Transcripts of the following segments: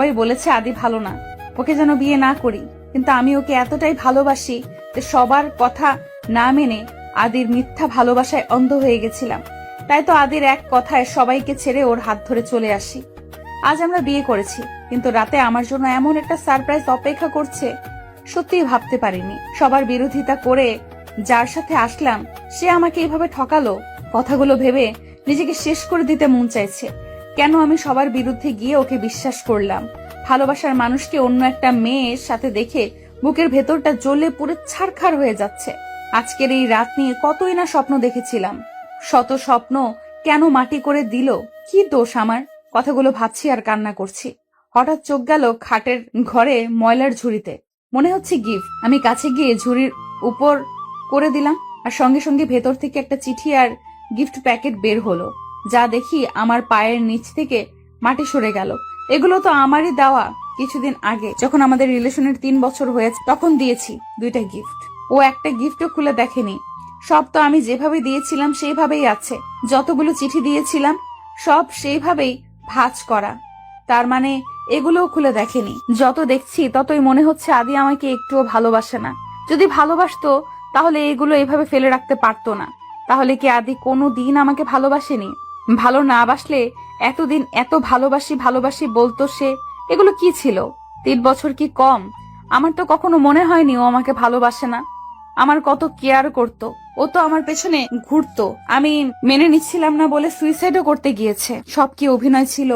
সবাই বলেছে আদি ভালো না, ওকে যেন বিয়ে না করি, কিন্তু আমি ওকে এতটাই ভালোবাসি যে সবার কথা না মেনে আদির মিথ্যা ভালোবাসায় অন্ধ হয়ে গেছিলাম। তাই তো আদির এক কথায় সবাইকে ছেড়ে ওর হাত ধরে চলে আসি। আজ আমরা বিয়ে করেছি, কিন্তু রাতে আমার জন্য এমন একটা সারপ্রাইজ অপেক্ষা করছে সত্যিই ভাবতে পারিনি। সবার বিরোধিতা করে যার সাথে আসলাম সে আমাকে এভাবে ঠকালো। কথাগুলো ভেবে নিজেকে শেষ করে দিতে মন চাইছে। কেন আমি সবার বিরুদ্ধে গিয়ে ওকে বিশ্বাস করলাম? ভালোবাসার মানুষকে অন্য একটা মেয়ের সাথে দেখে বুকের ভেতরটা জ্বলে পুরো ছারখার হয়ে যাচ্ছে। আজকের এই রাত নিয়ে কতই না স্বপ্ন দেখেছিলাম, শত স্বপ্ন কেন মাটি করে দিল? কি দোষ আমার? কথাগুলো ভাবছি আর কান্না করছি। হঠাৎ চোখ গেল খাটের ঘরে ময়লার ঝুড়িতে, মনে হচ্ছে গিফট। আমি কাছে গিয়ে ঝুড়ির উপর করে দিলাম, আর সঙ্গে সঙ্গে ভেতর থেকে একটা চিঠি আর গিফট প্যাকেট বের হলো। যা দেখি আমার পায়ের নিচ থেকে মাটি সরে গেল। এগুলো তো আমারই দেওয়া, কিছুদিন আগে যখন আমাদের রিলেশনের 3 বছর হয়েছে তখন দিয়েছি 2টা গিফট। ও একটা গিফটও খুলে দেখেনি। সব তো আমি যেভাবে দিয়েছিলাম সেইভাবেই আছে। যতগুলো চিঠি দিয়েছিলাম সব সেইভাবেই ভাঁজ করা, তার মানে এগুলোও খুলে দেখেনি। যত দেখছি ততই মনে হচ্ছে আদি আমাকে একটুও ভালোবাসে না। যদি ভালোবাসতো তাহলে এগুলো এভাবে ফেলে রাখতে পারতো না। তাহলে কি আদি কোনো দিন আমাকে ভালোবাসেনি? ভালো না বাসলে এতদিন এত ভালোবাসি ভালোবাসি বলতো সে? এগুলো কি ছিল? 3 বছর কি কম? আমার তো কখনো মনে হয়নি ও আমাকে ভালোবাসে না। আমার কত কেয়ার করতো, ও তো আমার পেছনে ঘুরতো। আমি মেনে নিচ্ছিলাম না বলে সুইসাইডও করতে গিয়েছে। সব কি অভিনয় ছিল?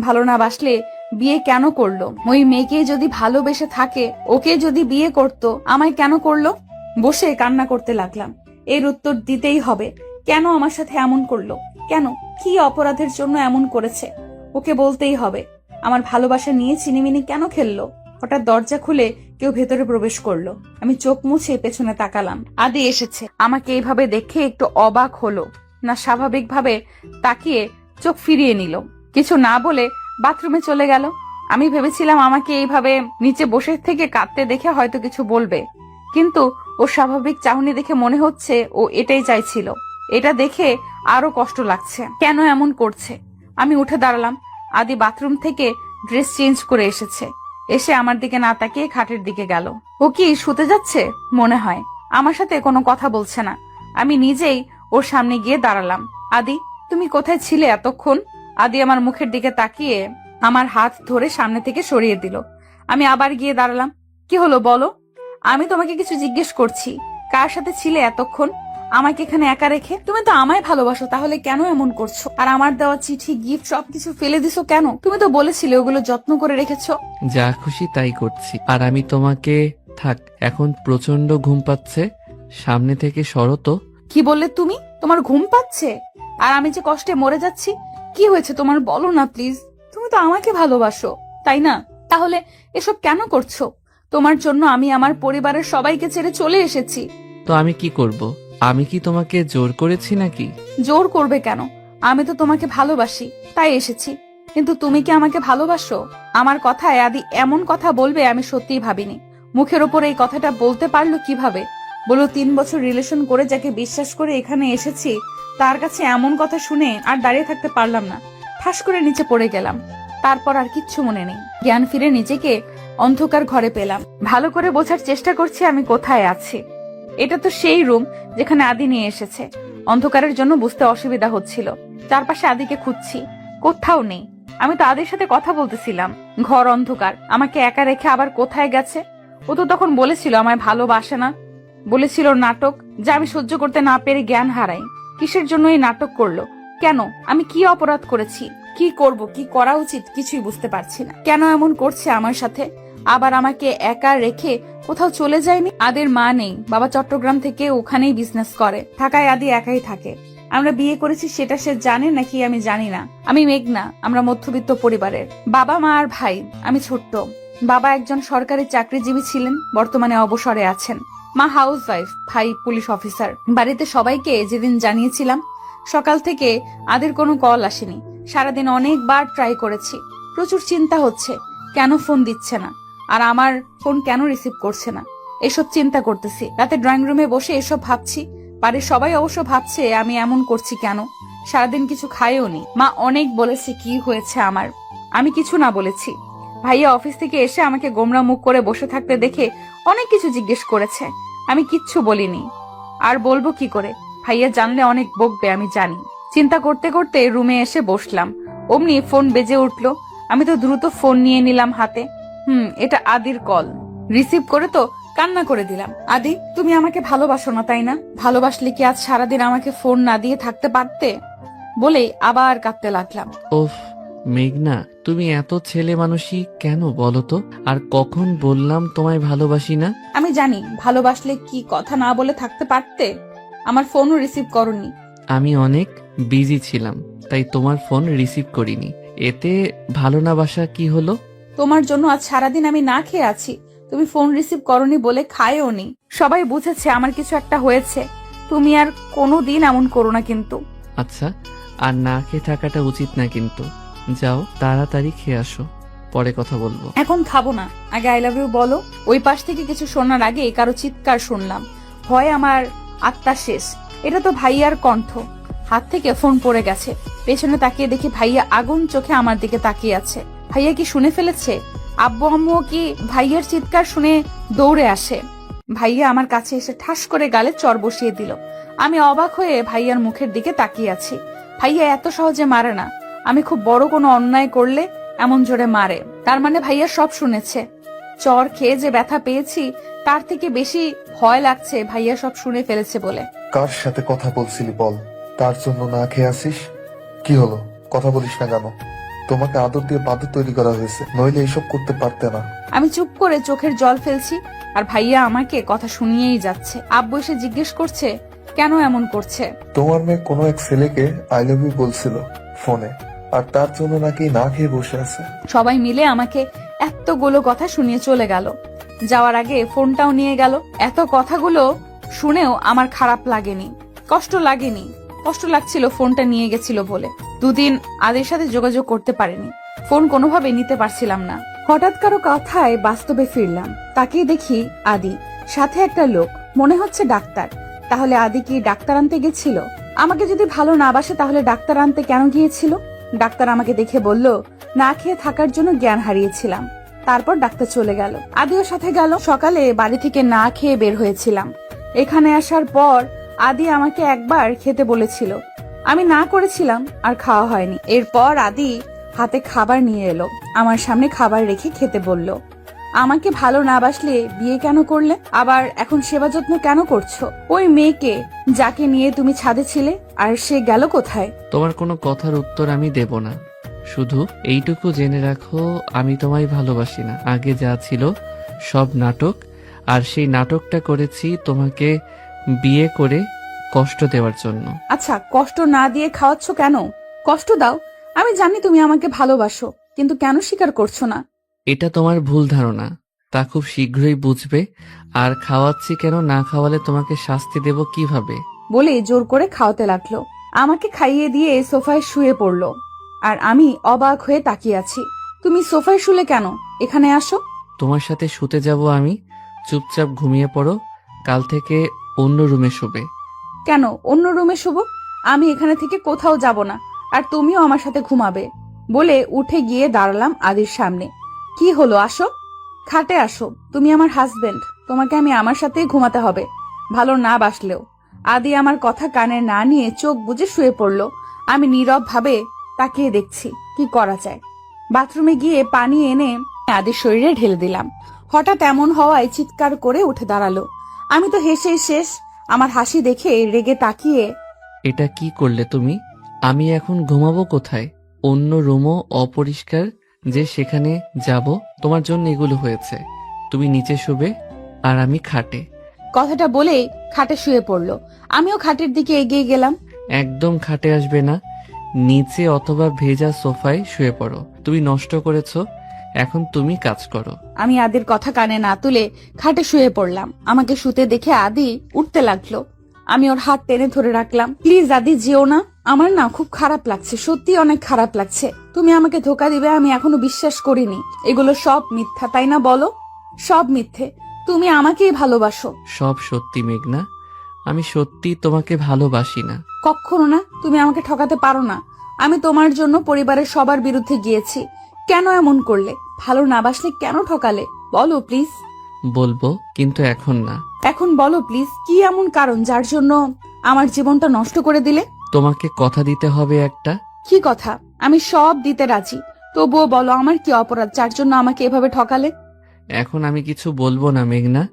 ভালো না বাসলে বিয়ে কেন করলো? ওই মেয়েকে যদি ভালোবেসে থাকে, ওকে যদি বিয়ে করতো, আমায় কেন করলো? বসে কান্না করতে লাগলাম। এর উত্তর দিতেই হবে। কেন আমার সাথে এমন করলো? কেন? কি অপরাধের জন্য এমন করেছে? ওকে বলতেই হবে। আমার ভালোবাসা নিয়ে চিনিমিনি কেন খেললো? হঠাৎ দরজা খুলে কেউ ভেতরে প্রবেশ করলো। আমি চোখ মুছে পেছনে তাকালাম। আদি এসেছে। আমাকে এইভাবে দেখে একটু অবাক হলো না স্বাভাবিকভাবে তাকিয়ে চোখ ফিরিয়ে নিল। কিছু না বলে বাথরুমে চলে গেল। আমি ভেবেছিলাম আমাকে এইভাবে নিচে বসে থেকে কাঁদতে দেখে হয়তো কিছু বলবে, কিন্তু ও স্বাভাবিক চাহনি দেখে মনে হচ্ছে ও এটাই চাইছিল। এটা দেখে আরো কষ্ট লাগছে। কেন এমন করছে? আমি উঠে দাঁড়ালাম। আদি বাথরুম থেকে ড্রেস চেঞ্জ করে এসেছে। এসে আমার দিকে না তাকিয়ে খাটের দিকে গেল। ও কি শুতে যাচ্ছে মনে হয়। আমার সাথে কোনো কথা বলছে না। আমি নিজেই ওর সামনে গিয়ে দাঁড়ালাম। আদি, তুমি কোথায় ছিলে এতক্ষণ? আদি আমার মুখের দিকে তাকিয়ে আমার হাত ধরে সামনে থেকে সরিয়ে দিল। আমি আবার গিয়ে দাঁড়ালাম। কি হলো বলো? আমি তোমাকে কিছু জিজ্ঞেস করছি। কার সাথে ছিলে এতক্ষণ আমাকে এখানে একা রেখে? তুমি তো আমায় ভালোবাসো, তাহলে কেন এমন করছো? আর আমার দেওয়া চিঠি, গিফট সবকিছু ফেলে দিছো কেন? তুমি তো বলেছিলে ওগুলো যত্ন করে রেখেছো। যা খুশি তাই করছি। আর আমি তোমাকে থাক, এখন প্রচন্ড ঘুম পাচ্ছে, সামনে থেকে সরো তো। কি বললে তুমি? তোমার ঘুম পাচ্ছে? আর আমি যে কষ্টে মরে যাচ্ছি। কি হয়েছে তোমার, বলো না প্লিজ। তুমি তো আমাকে ভালোবাসো, তাই না? তাহলে এসব কেন করছো? তোমার জন্য আমি আমার পরিবারের সবাইকে ছেড়ে চলে এসেছি। তো আমি কি করব? আমি কি তোমাকে জোর করেছি নাকি? জোর করবে কেন? আমি তো তোমাকে ভালোবাসি, তাই এসেছি। কিন্তু তুমি কি আমাকে ভালোবাসো? আমার কথায় আদি এমন কথা বলবে আমি সত্যিই ভাবিনি। মুখের ওপর এই কথাটা বলতে পারলো কিভাবে? বলো, 3 বছর রিলেশন করে যাকে বিশ্বাস করে এখানে এসেছি, তার কাছে এমন কথা শুনে আর দাঁড়িয়ে থাকতে পারলাম না। ঠাস করে নিচে পড়ে গেলাম। তারপর আর কিচ্ছু মনে নেই। জ্ঞান ফিরে নিজেকে অন্ধকার ঘরে পেলাম। ভালো করে বোঝার চেষ্টা করছি আমি কোথায় আছি। এটা তো সেই রুম যেখানে আদি নিয়ে এসেছে। অন্ধকারের জন্য বুঝতে অসুবিধা হচ্ছিল। চারপাশে আদিকে খুঁজছি, কোথাও নেই। আমি তো আদির সাথে কথা বলতেছিলাম। ঘর অন্ধকার, আমাকে একা রেখে আবার কোথায় গেছে? ও তো তখন বলেছিল আমায় ভালোবাসে না, বলেছিল নাটক, যা আমি সহ্য করতে না পেরে জ্ঞান হারাই। কিসের জন্য এই নাটক করলো? কেন? আমি কি অপরাধ করেছি? কি করব, কি করা উচিত কিছুই বুঝতে পারছি না। কেন এমন করছে আমার সাথে? আবার আমাকে একা রেখে কোথাও চলে যায়নি। আদির মা নেই, বাবা চট্টগ্রাম থেকে ওখানেই বিজনেস করে। ঢাকায় আদি একাই থাকে। আমরা বিয়ে করেছি সেটা সে জানে নাকি আমি জানি না। আমি মেঘনা, আমরা মধ্যবিত্ত পরিবারের। বাবা মা আর ভাই, আমি ছোট্ট। বাবা একজন সরকারি চাকরিজীবী ছিলেন, বর্তমানে অবসরে আছেন। মা হাউস ওয়াইফ, ভাই পুলিশ অফিসার। বাড়িতে সবাইকে যেদিন জানিয়েছিলাম, সকাল থেকে আদির কোনো কল আসেনি। সারাদিন অনেকবার ট্রাই করেছি। প্রচুর চিন্তা হচ্ছে, কেন ফোন দিচ্ছে না, আর আমার ফোন কেন রিসিভ করছে না, এসব চিন্তা করতেছি। রাতে ড্রয়িং রুমে বসে এসব ভাবছি। বাড়ির সবাই অবশ্য ভাবছে আমি এমন করছি কেন। সারাদিন কিছু খাইও নি। মা অনেক বলেছে কি হয়েছে আমার, আমি কিছু না বলেছি। ভাইয়া অফিস থেকে এসে আমাকে গোমরা মুখ করে বসে থাকতে দেখে অনেক কিছু জিজ্ঞেস করেছে। আমি কিচ্ছু বলিনি। আর বলবো কি করে, ভাইয়া জানলে অনেক বকবে আমি জানি। চিন্তা করতে করতে রুমে এসে বসলাম। অমনি ফোন বেজে উঠলো। আমি তো দ্রুত ফোন নিয়ে নিলাম হাতে। এটা আদির কল। রিসিভ করে তো কান্না করে দিলাম। আদি, তুমি আমাকে ভালোবাসো না তাই না? ভালোবাসলে কি আজ সারাদিন আমাকে ফোন না দিয়ে থাকতে পারতে? বলেই আবার কাঁদতে লাগলাম। ওফ মেঘনা, তুমি এত ছেলে মানুষই কেন বলো তো? আর কখন বললাম তোমায় ভালোবাসি না? আমি জানি ভালোবাসলে কি কথা না বলে থাকতে পারতে। আমার ফোনও রিসিভ করনি। আমি অনেক বিজি ছিলাম, তাই তোমার ফোন রিসিভ করিনি। এতে ভালো না বাসা কি হলো? তোমার জন্য আজ সারাদিন আমি না খেয়ে আছি। তুমি ফোন রিসিভ করনি বলে খায়ও নি। সবাই বুঝেছে আমার কিছু একটা হয়েছে। তুমি আর কোনোদিন এমন করো না কিন্তু। আচ্ছা, আর না খেয়ে থাকাটা উচিত না কিন্তু। যাও তাড়াতাড়ি খেয়ে আসো, পরে কথা বলবো। এখন খাবো না, আগে আই লাভ ইউ বলো। ওই পাশ থেকে কিছু শোনার আগে কারো চিৎকার শুনলাম। ভয় আমার আত্মা শেষ। এটা তো ভাইয়ার কণ্ঠ। হাত থেকে ফোন পড়ে গেছে। পেছনে তাকিয়ে দেখি ভাইয়া আগুন চোখে আমার দিকে তাকিয়ে আছে। ভাইয়া কি শুনে ফেলেছে? আব্বু আম্মুও কি ভাইয়ার চিৎকার শুনে দৌড়ে আসে? ভাইয়া আমার কাছে এসে ঠাস করে গালে চর বসিয়ে দিল। আমি অবাক হয়ে ভাইয়ার মুখের দিকে তাকিয়ে আছি। ভাইয়া এত সহজে মারে না। আমি খুব বড় কোনো অন্যায় করলে এমন জোরে মারে। তার মানে ভাইয়া সব শুনেছে। চর খেয়ে যে ব্যথা পেয়েছি তার থেকে বেশি ভয় লাগছে ভাইয়া সব শুনে ফেলেছে বলে। কার সাথে কথা বলছিলি বল? তার জন্য না খেয়ে আসিস? কি হলো, কথা বলিস না কেন? তোমাকে আদর দিয়ে বাদর তৈরি করা হয়েছে, নইলে এইসব করতে পারতে না। আমি চুপ করে চোখের জল ফেলছি। আর ভাইয়া আমাকে কথা শুনিয়েই যাচ্ছে। আব্বু এসে জিজ্ঞেস করছে কেন এমন করছে। তোমার মেয়ে কোনো এক ছেলেকে আই লাভ ইউ বলছিল ফোনে, আর তার জন্য নাকি না খেয়ে বসে আছে। সবাই মিলে আমাকে এতগুলো কথা শুনিয়ে চলে গেল। যাওয়ার আগে ফোনটাও নিয়ে গেল। এত কথাগুলো শুনেও আমার খারাপ লাগেনি, কষ্ট লাগেনি। কষ্ট লাগছিল ফোনটা নিয়ে গেছিল বলে। দুদিন আদির সাথে যোগাযোগ করতে পারিনি। ফোন কোনোভাবে নিতে পারছিলাম না। হঠাৎ কারো কথায় বাস্তবে ফিরলাম। তাকিয়ে দেখি আদি, সাথে একটা লোক, মনে হচ্ছে ডাক্তার। তাহলে আদি কি ডাক্তার আনতে গেছিল? আমাকে যদি ভালো না বাসে তাহলে ডাক্তার আনতে কেন গিয়েছিল? ডাক্তার আমাকে দেখে বলল না খেয়ে থাকার জন্য জ্ঞান হারিয়েছিলাম। তারপর ডাক্তার চলে গেল। আদিও সাথে গেল। সকালে বাড়ি থেকে না খেয়ে বের হয়েছিলাম। এখানে আসার পর আদি আমাকে একবার খেতে বলেছিল। আমি না করেছিলাম, আর খাওয়া হয়নি। এরপর আদি হাতে খাবার নিয়ে এলো। আমার সামনে খাবার রেখে খেতে বলল। আমাকে ভালো না বাসলে বিয়ে কেন করলে? আবার এখন সেবা যত্ন কেন করছো? ওই মেয়েকে যাকে নিয়ে তুমি ছাদে ছিলে, আর সে গেল কোথায়? তোমার কোনো কথার উত্তর আমি দেব না। শুধু এইটুকু জেনে রাখো, আমি তোমায় ভালোবাসি না। আগে যা ছিল সব নাটক, আর সেই নাটকটা করেছি তোমাকে বিয়ে করে কষ্ট দেওয়ার জন্য। আচ্ছা, কষ্ট না দিয়ে খাওয়াচ্ছ কেন? কষ্ট দাও, আমি জানি তুমি আমাকে ভালোবাসো, কিন্তু কেন স্বীকার করছো না? এটা তোমার ভুল ধারণা, তা খুব শীঘ্রই বুঝবে। আর খাওয়াচ্ছি কেন, না খাওয়ালে তোমাকে শাস্তি দেব কিভাবে? বলে জোর করে খাওয়াতে লাগলো। আমাকে খাইয়ে দিয়ে সোফায় শুয়ে পড়লো। আর আমি অবাক হয়ে তাকিয়ে আছি। তুমি সোফায় শুলে কেন? এখানে আসো। তোমার সাথে শুতে যাব আমি। চুপচাপ ঘুমিয়ে পড়ো, কাল থেকে অন্য রুমে শোবে। কেন অন্য রুমে শুবো? আমি এখানে থেকে কোথাও যাব না, আর তুমিও আমার সাথে ঘুমাবে। বলে উঠে গিয়ে দাঁড়ালাম আদির সামনে। কি হলো, আসো, খাটে আসো। তুমি আমার হাজবেন্ড, তোমাকে আমি আমার সাথেই ঘুমাতে হবে, ভালো না বাসলেও। আদি আমার কথা কানে না নিয়ে চোখ বুজে শুয়ে পড়লো। আমি নীরব ভাবে তাকিয়ে দেখছি কি করা যায়। বাথরুমে গিয়ে পানি এনে আদির শরীরে ঢেলে দিলাম। হঠাৎ এমন হওয়ায় চিৎকার করে উঠে দাঁড়ালো। আমি তো হেসেই শেষ। আমার হাসি দেখে রেগে তাকিয়ে, এটা কি করলে তুমি? আমি এখন ঘুমাবো কোথায়? অন্য রুমও অপরিষ্কার যে সেখানে যাব? তোমার জন্য এগুলো হয়েছে। তুমি নিচে শুবে আর আমি খাটে। কথাটা বলেই খাটে শুয়ে পড়লো। আমিও খাটের দিকে এগিয়ে গেলাম। একদম খাটে আসবে না, নিচে অথবা ভেজা সোফায় শুয়ে পড়ো। তুমি নষ্ট করেছো, এখন তুমি কাজ করো। আমি আদির কথা কানে না তুলে খাটে শুয়ে পড়লাম। আমাকে শুতে দেখে আদি উঠতে লাগলো। আমি ওর হাত টেনে ধরে রাখলাম। প্লিজ আদি, যেও না। আমার না খুব খারাপ লাগছে, সত্যি অনেক খারাপ লাগছে। তুমি আমাকে ধোকা দিবে আমি এখনো বিশ্বাস করিনি। এগুলো সব মিথ্যা, তাই না বলো? সব মিথ্যে। তুমি আমাকেই ভালোবাসো। সব সত্যি মেঘনা, আমি সত্যি তোমাকে ভালোবাসি না। কখনো না, তুমি আমাকে ঠকাতে পারো না। আমি তোমার জন্য পরিবারের সবার বিরুদ্ধে গিয়েছি, কেন এমন করলে? ভালো না বাসলে কেন ঠকালে? বলো প্লিজ। বলবো, কিন্তু এখন না। এখন বলো প্লিজ, কি এমন কারণ যার জন্য আমার জীবনটা নষ্ট করে দিলে? তোমাকে কথা দিতে হবে একটা। কি কথা? আমি সব দিতে রাজি, তবুও বলো আমার কি অপরাধ যার জন্য আমাকে এভাবে ঠকালে? এখন আমি কিছু বলবো না মেঘনা।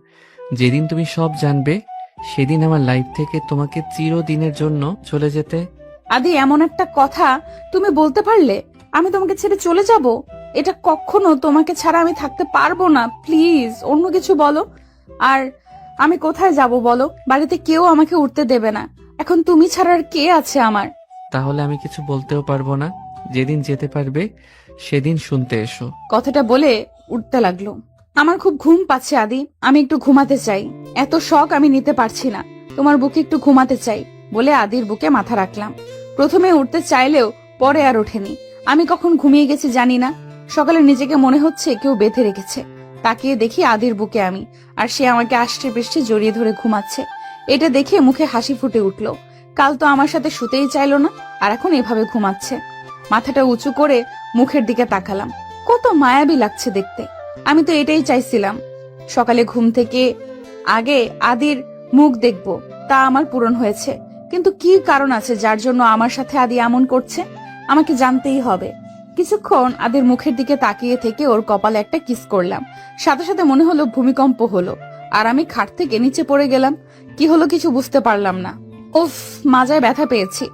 যেদিন তুমি সব জানবে সেদিন আমার লাইফ থেকে তোমাকে চিরদিনের জন্য চলে যেতে। আদি, এমন একটা কথা তুমি বলতে পারলে? আমি তোমাকে ছেড়ে চলে যাব? এটা কখনো তোমাকে ছাড়া আমি থাকতে পারবো না। প্লিজ অন্য কিছু বলো। আর আমি কোথায় যাব বলো? বাড়িতে কেউ আমাকে উঠতে দেবে না। এখন তুমি ছাড়া আর কে আছে আমার? তাহলে আমি কিছু বলতেও পারবো না। যেদিন যেতে পারবে সেদিন শুনতে এসো। কথাটা বলে উঠতে লাগলো। আমার খুব ঘুম পাচ্ছে আদি, আমি একটু ঘুমাতে চাই। এত শখ আমি নিতে পারছি না। তোমার বুকে একটু ঘুমাতে চাই বলে আদির বুকে মাথা রাখলাম। প্রথমে উঠতে চাইলেও পরে আর ওঠেনি। আমি কখন ঘুমিয়ে গেছি জানি না। সকালে নিজেকে মনে হচ্ছে কেউ বেঁধে রেখেছে। তাকিয়ে দেখি আদির বুকে আমি, আর সে আমাকে আষ্টে পৃষ্ঠে জড়িয়ে ধরে ঘুমাচ্ছে। এটা দেখে মুখে হাসি ফুটে উঠল। কাল তো আমার সাথে শুতেই চাইলো না, আর এখন এভাবে ঘুমাচ্ছে। মাথাটা উঁচু করে মুখের দিকে তাকালাম। কত মায়াবী লাগছে দেখতে। আমি তো এটাই চাইছিলাম, সকালে ঘুম থেকে আগে আদির মুখ দেখব। তা আমার পূরণ হয়েছে। কিন্তু কি কারণ আছে যার জন্য আমার সাথে আদি এমন করছে? আমাকে জানতেই হবে। কিছুক্ষণ আদির মুখের দিকে তাকিয়ে থেকে ওর কপালে একটা কিস করলাম। সাথে সাথে মনে হলো ভূমিকম্প হলো, আর আমি খাট থেকে নিচে পড়ে গেলাম। কি হলো কিছু বুঝতে পারলাম না। উফ, মাজায় ব্যথা পেয়েছি।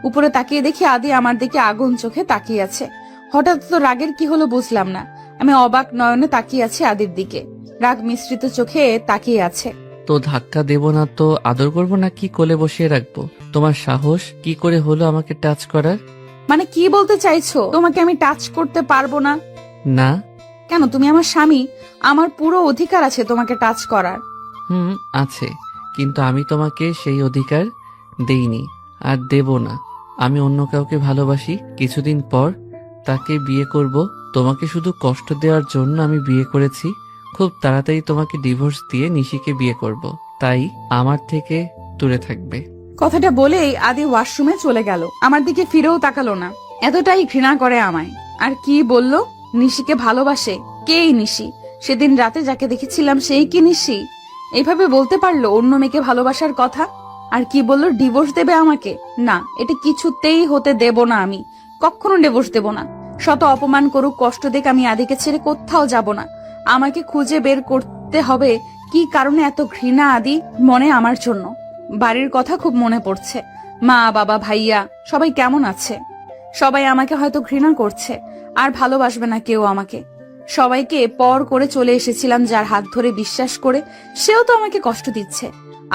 উপরে তাকিয়ে দেখি আদি আমার দিকে আগুন চোখে তাকিয়ে আছে। হঠাৎ তো রাগের কি হলো বুঝলাম না। আমি অবাক নয়নে তাকিয়ে আছি আদির দিকে। রাগ মিশ্রিত চোখে তাকিয়ে আছে। তো ধাক্কা দেব না তো আদর করবো নাকি কোলে বসিয়ে রাখবো? তোমার সাহস কি করে হলো আমাকে টাচ করার? মানে কি বলতে চাইছো? তোমাকে আমি টাচ করতে পারবো না? না। কেন? তুমি আমার স্বামী, আমার পুরো অধিকার আছে তোমাকে টাচ করার। আছে, কিন্তু আমি তোমাকে সেই অধিকার দেইনি আর দেব না। আমি অন্য কাউকে ভালোবাসি। কিছুদিন পর তাকে বিয়ে করব। তোমাকে শুধু কষ্ট দেওয়ার জন্য আমি বিয়ে করেছি। খুব তাড়াতাড়ি তোমাকে ডিভোর্স দিয়ে নিশিকে বিয়ে করব। তাই আমার থেকে দূরে থাকবে। কথাটা বলেই আদি ওয়াশরুমে চলে গেল। আমার দিকে ফিরেও তাকালো না। এতটাই ঘৃণা করে আমায়। আর কি বললো? নিশিকে ভালোবাসে? কে এই নিশি? সেদিন রাতে যাকে দেখেছিলাম সেই কি নিশি? এইভাবে বলতে পারলো অন্য মেয়েকে ভালোবাসার কথা? আর কি বললো ডিভোর্স দেবে আমাকে? না, এটা কিছুতেই হতে দেব না। আমি কখনো ডিভোর্স দেব না। শত অপমান করুক, কষ্ট দেখ, আমি আদিকে ছেড়ে কোথাও যাব না। আমাকে খুঁজে বের করতে হবে কি কারণে এত ঘৃণা আদি মনে আমার জন্য। বাড়ির কথা খুব মনে পড়ছে। মা, বাবা, ভাইয়া সবাই কেমন আছে? সবাই আমাকে হয়তো ঘৃণা করছে, আর ভালোবাসবে না কেউ আমাকে। সবাইকে পর করে চলে এসেছিলাম যার হাত ধরে বিশ্বাস করে, সেও তো আমাকে কষ্ট দিচ্ছে।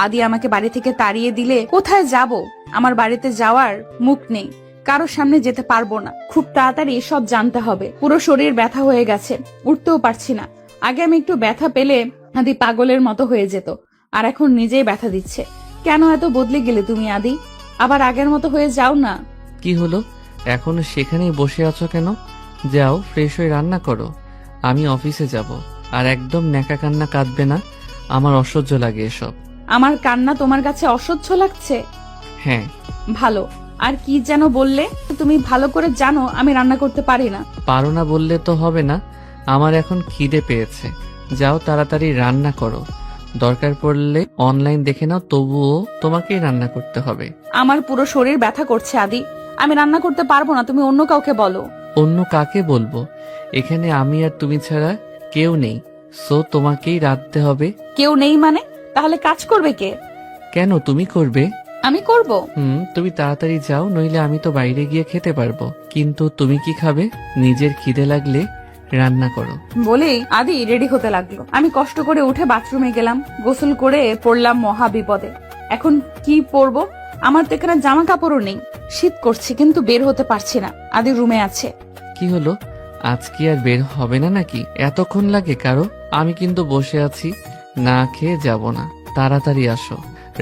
আদি আমাকে বাড়ি থেকে তাড়িয়ে দিলে কোথায় যাব? আমার বাড়িতে যাওয়ার মুখ নেই, কারোর সামনে যেতে পারবো না। খুব তাড়াতাড়ি সব জানতে হবে। পুরো শরীর ব্যথা হয়ে গেছে, উঠতেও পারছি না। আগে আমি একটু ব্যথা পেলে আদি পাগলের মতো হয়ে যেত, আর এখন নিজেই ব্যথা দিচ্ছে। কেন এত বদলে গেলে তুমি আদি? আবার আগের মতো হয়ে যাও না। কি হলো? এখনো সেখানেই বসে আছো কেন? যাও, ফ্রেশ হয়ে রান্না করো। আমি অফিসে যাব। আর একদম ন্যাকা কান্না কাঁদবে না, আমার অসহ্য লাগে এসব। আমার কান্না তোমার কাছে অসহ্য লাগছে? হ্যাঁ। ভালো। আর কি যেন বললে? তুমি ভালো করে জানো আমি রান্না করতে পারি না। পারো না বললে তো হবে না। আমার এখন খিদে পেয়েছে। যাও তাড়াতাড়ি রান্না করো। দরকার পড়লে অনলাইন দেখে নাও, তবুও তোমাকেই রান্না করতে হবে। আমার পুরো শরীর ব্যথা করছে আদি, আমি রান্না করতে পারবো না। তুমি অন্য কাউকে বলো। অন্য কাকে বলবো? এখানে আমি আর তুমি ছাড়া কেউ নেই। সো তোমাকেই রাঁধতে হবে। কেউ নেই মানে? তাহলে কাজ করবে কে? কেন, তুমি করবে? আমি করব? তুমি তাড়াতাড়ি যাও, নইলে আমি তো বাইরে গিয়ে খেতে পারবো। কিন্তু তুমি কি খাবে? নিজের খিদে লাগলে রান্না করো। বলেই আদি রেডি হতে লাগলো। আমি কষ্ট করে উঠে বাথরুমে গেলাম। গোসল করে পড়লাম মহা বিপদে। এখন কি পরবো? আমার তো এখানে জামা কাপড়ও নেই। শীত করছে কিন্তু বের হতে পারছি না। আদি রুমে আছে। কি হলো? আজ কি আর বের হবে না নাকি? এতক্ষণ লাগে কারো? আমি কিন্তু বসে আছি, না খেয়ে যাব না। তাড়াতাড়ি আসো,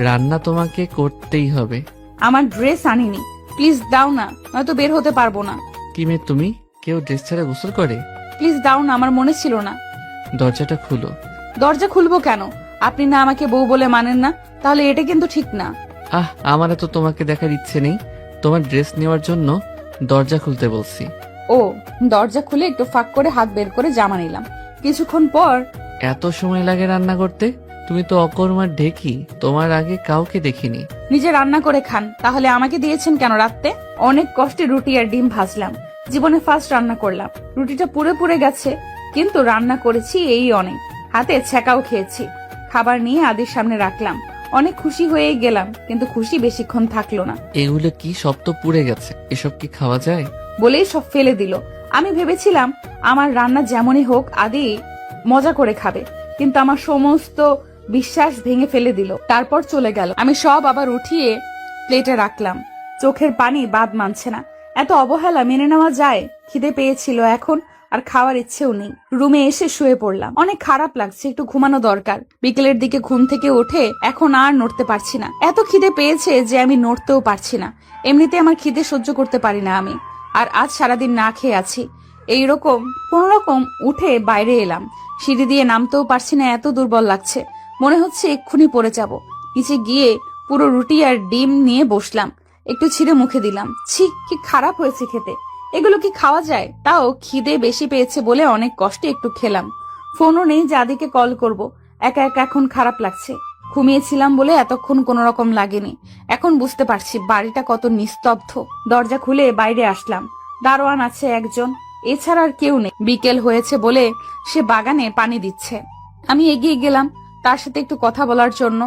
রান্না তোমাকে করতেই হবে। আমার ড্রেস আনিনি, প্লিজ দাও না, নয়তো বের হতে পারবো না। কি মেয়ে তুমি? কেউ ড্রেস ছাড়া গোসল করে? প্লিজ দাও না, আমার মনে ছিল না। দরজাটা খুলো। দরজা খুলবো কেন? আপনি না আমাকে বউ বলে মানেন না? তাহলে এটা কিন্তু ঠিক না। আমার তো তোমাকে দেখার ইচ্ছে নেই। তোমার ড্রেস নেওয়ার জন্য দরজা খুলতে বলছি। ও দরজা খুলে একটু ফাঁক করে হাত বের করে জামা নিলাম। কিছুক্ষণ পর এত সময় লাগে রান্না করতে? তুমি তো অকর্মার ঢেকি, তোমার আগে কাউকে দেখিনি। নিজে রান্না করে খান, তাহলে আমাকে দিয়েছেন কেন রাত্রে? অনেক কষ্টে রুটি আর ডিম ভাজলাম, জীবনে ফার্স্ট রান্না করলাম। রুটিটা পুড়ে পুড়ে গেছে, কিন্তু রান্না করেছি এই অনেক, হাতে ছ্যাঁকাও খেয়েছি। খাবার নিয়ে আদির সামনে রাখলাম, অনেক খুশি হয়ে গেলাম, কিন্তু খুশি বেশিক্ষণ থাকলো না। এগুলো কি সব তো পুড়ে গেছে, এসব কি খাওয়া যায়? বলেই সব ফেলে দিল। আমি ভেবেছিলাম আমার রান্না যেমনই হোক আদি মজা করে খাবে, কিন্তু আমার সমস্ত বিশ্বাস ভেঙে ফেলে দিল। তারপর চলে গেল। আমি সব আবার উঠিয়ে প্লেটে রাখলাম। চোখের পানি বাদ মানছে না। এত অবহেলা মেনে নেওয়া যায়? খিদে পেয়েছিল এখন, আর খাওয়ার ইচ্ছেও নেই। রুমে এসে শুয়ে পড়লাম। অনেক খারাপ লাগছে, একটু ঘুমানো দরকার। বিকেলের দিকে ঘুম থেকে উঠে এখন আর নড়তে পারছি না। এত খিদে পেয়েছে যে আমি নড়তেও পারছি না। এমনিতে আমার খিদে সহ্য করতে পারি না আমি, আর আজ সারাদিন না খেয়ে আছি। এইরকম কোন রকম উঠে বাইরে এলাম। সিঁড়ি দিয়ে নামতেও পারছি না, এত দুর্বল লাগছে। মনে হচ্ছে এক্ষুনি পড়ে যাব। নিচে গিয়ে পুরো রুটি আর ডিম নিয়ে বসলাম, একটু ছিঁড়ে মুখে দিলাম। ছি, কি খারাপ হয়েছে খেতে। এগুলো কি খাওয়া যায়? তাও খিদে বেশি পেয়েছে বলে অনেক কষ্টে একটু খেলাম। ফোনও নেই যে আদিকে কল করব। একা একা এখন খারাপ লাগছে। ঘুমিয়েছিলাম বলে এতক্ষণ কোনো রকম লাগেনি। এখন বুঝতে পারছি বাড়িটা কত নিস্তব্ধ। দরজা খুলে বাইরে আসলাম। দারোয়ান আছে একজন, এছাড়া আর কেউ নেই। বিকেল হয়েছে বলে সে বাগানে পানি দিচ্ছে। আমি এগিয়ে গেলাম তার সাথে একটু কথা বলার জন্য।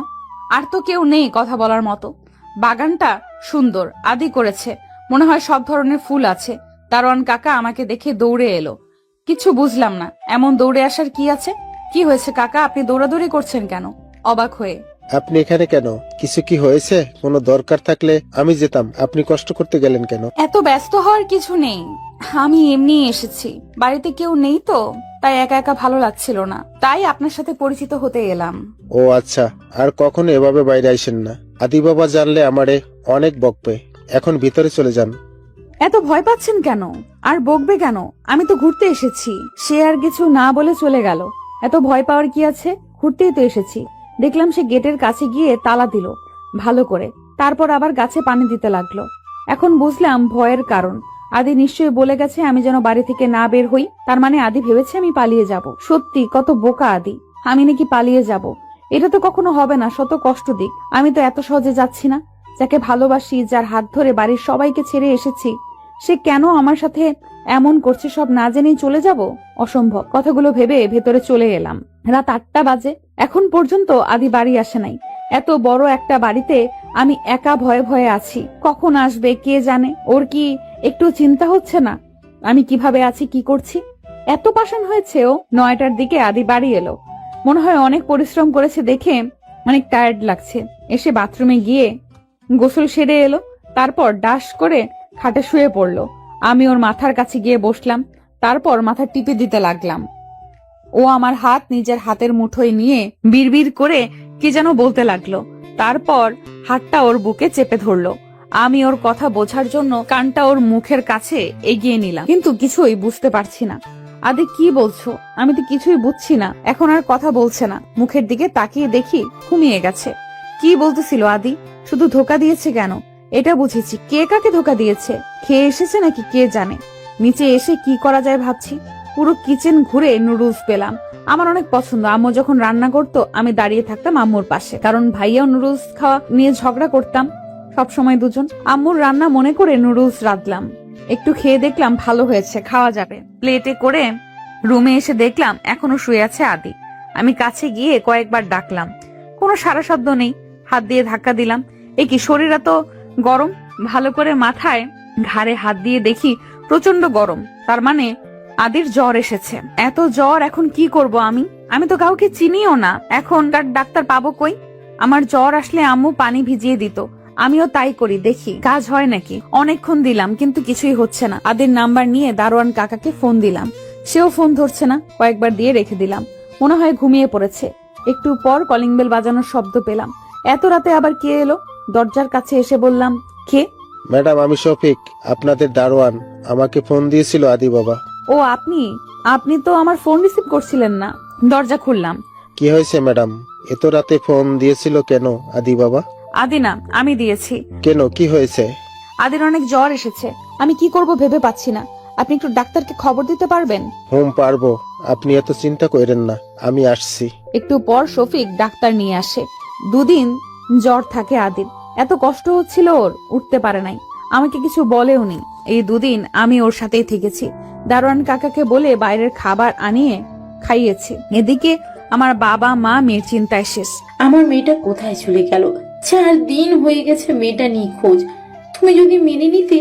আর তো কেউ নেই কথা বলার মতো। বাগানটা সুন্দর, আদি করেছে, মনে হয় সব ধরনের ফুল আছে। দারোয়ান কাকা আমাকে দেখে দৌড়ে এলো। কিছু বুঝলাম না, এমন দৌড়ে আসার কি আছে? কি হয়েছে কাকা, আপনি দৌড়াদৌড়ি করছেন কেন? অবাক হয়ে। আপনি এখানে কেন? কিছু কি হয়েছে? কোনো দরকার থাকলে আমি যেতাম, আপনি কষ্ট করতে গেলেন কেন? এত ব্যস্ত হওয়ার কিছু নেই, আমি এমনি এসেছি। বাড়িতে কেউ নেই তো, তাই একা একা ভালো লাগছিল না, তাই আপনার সাথে পরিচিত হতে এলাম। ও আচ্ছা, আর কখনো এভাবে বাইরে আইসেন না। আদি বাবা জানলে আমারে অনেক বকবে। এখন ভিতরে চলে যান। এত ভয় পাচ্ছেন কেন? আর বকবে কেন? আমি তো ঘুরতে এসেছি। সে আর কিছু না বলে চলে গেল। এত ভয় পাওয়ার কি আছে? ঘুরতেই তো এসেছি। দেখলাম সে গেটের কাছে গিয়ে তালা দিল ভালো করে, তারপর আবার গাছে পানি দিতে লাগলো। এখন বুঝলাম ভয়ের কারণ। আদি নিশ্চয়ই বলে গেছে আমি যেন বাড়ি থেকে না বের হই। তার মানে আদি ভেবেছে আমি পালিয়ে যাব। সত্যি কত বোকা আদি, আমি নাকি পালিয়ে যাব? এটা তো কখনো হবে না, শত কষ্ট দিক। আমি তো এত সহজে যাচ্ছি না। যাকে ভালোবাসি, যার হাত ধরে বাড়ির সবাইকে ছেড়ে এসেছি, সে কেন আমার সাথে এমন করছে সব না জেনেই চলে যাব? অসম্ভব। কথাগুলো ভেবে ভেতরে চলে এলাম। রাত 8টা বাজে, এখন পর্যন্ত আদি বাড়ি আসে নাই। এত বড় একটা বাড়িতে আমি একা ভয়ে ভয়ে আছি। কখন আসবে কে জানে? ওর কি একটু চিন্তা হচ্ছে না আমি কিভাবে আছি, কি করছি? এত পাষাণ হয়েছেও। 9টার দিকে আদি বাড়ি এলো। মনে হয় অনেক পরিশ্রম করেছে দেখে অনেক টায়ার্ড লাগছে। এসে বাথরুমে গিয়ে গোসল সেরে এলো, তারপর ডাস করে খাটে শুয়ে পড়লো। আমি ওর মাথার কাছে গিয়ে বসলাম, তারপর মাথা টিপে দিতে লাগলাম। ও আমার হাত নিজের হাতের মুঠোয় নিয়ে বিড়বিড় করে কি যেন বলতে লাগলো। তারপর হাতটা ওর বুকে চেপে ধরলো। আমি ওর কথা বোঝার জন্য কানটা ওর মুখের কাছে এগিয়ে নিলাম, কিন্তু কিছুই বুঝতে পারছি না। আদি কি বলছো? আমি তো কিছুই বুঝছি না। এখন আর কথা বলছে না। মুখের দিকে তাকিয়ে দেখি ঘুমিয়ে গেছে। কি বলতেছিল আদি? শুধু ধোকা দিয়েছে কেন? এটা বুঝেছি, কে কাকে ধোকা দিয়েছে। খেয়ে এসেছে নাকি কে জানে। নিচে এসে কি করা যায় ভাবছি। পুরো কিচেন ঘুরে নুডলস পেলাম। আমার অনেক পছন্দ। আম্মু যখন রান্না করতো আমি দাঁড়িয়ে থাকতাম আম্মুর পাশে, কারণ ভাইয়াও নুডলস খাওয়া নিয়ে ঝগড়া করতাম সবসময় দুজন। আম্মুর রান্না মনে করে নুডলস রাঁধলাম। একটু খেয়ে দেখলাম ভালো হয়েছে, খাওয়া যাবে। প্লেটে করে রুমে এসে দেখলাম এখনো শুয়ে আছে আদি। আমি কাছে গিয়ে কয়েকবার ডাকলাম, কোনো সারা শব্দ নেই। হাত দিয়ে ধাক্কা দিলাম। এ কি, শরীর এত গরম? ভালো করে মাথায় ঘাড়ে হাত দিয়ে দেখি প্রচন্ড গরম। তার মানে আদির জ্বর এসেছে। এত জ্বর, এখন কি করব আমি? আমি তো কাউকে চিনিও না। এখন ডাক্তার পাবো কই? আমার জ্বর আসলে আম্মু পানি ভিজিয়ে দিত, আমিও তাই করি, দেখি কাজ হয় নাকি। অনেকক্ষণ দিলাম কিন্তু কিছুই হচ্ছে না। আদির নাম্বার নিয়ে দারোয়ান কাকাকে ফোন দিলাম, সেও ফোন ধরছে না। কয়েকবার দিয়ে রেখে দিলাম, মনে হয় ঘুমিয়ে পড়েছে। একটু পর কলিং বেল বাজানোর শব্দ পেলাম। এত রাতে আবার কে এলো? দরজার কাছে এসে বললাম, কে? ম্যাডাম, আমি শফিক, আপনাদের দারোয়ান। আমাকে ফোন দিয়েছিল আদি বাবা। ও আপনি? আপনি তো আমার ফোন রিসিভ করছিলেন না। দরজা খুললাম। কি হয়েছে ম্যাডাম? এত রাতে ফোন দিয়েছিল কেন আদি বাবা? আদি না, আমি দিয়েছি। কেন, কি হয়েছে? আদির অনেক জ্বর এসেছে। আমি কি করব ভেবে পাচ্ছি না। আপনি একটু ডাক্তারকে খবর দিতে পারবেন? পারবো, আপনি এত চিন্তা করেন না, আমি আসছি। একটু পর শফিক ডাক্তার নিয়ে আসে। 2 দিন জ্বর থাকে আদির। এত কষ্ট হচ্ছিল ওর, উঠতে পারে নাই। আমাকে কিছু বলেও নি। এই 2 দিন আমি ওর সাথেই থেকেছি। দারোয়ান কাকাকে বলে বাইরের খাবার আনিয়ে খাইয়েছি। এদিকে আমার বাবা মা মেয়ের চিন্তায় শেষ। আমার মেয়েটা কোথায় চলে গেল? 4 দিন হয়ে গেছে মেয়েটা নিখোঁজ। তুমি যদি মেনে নিতে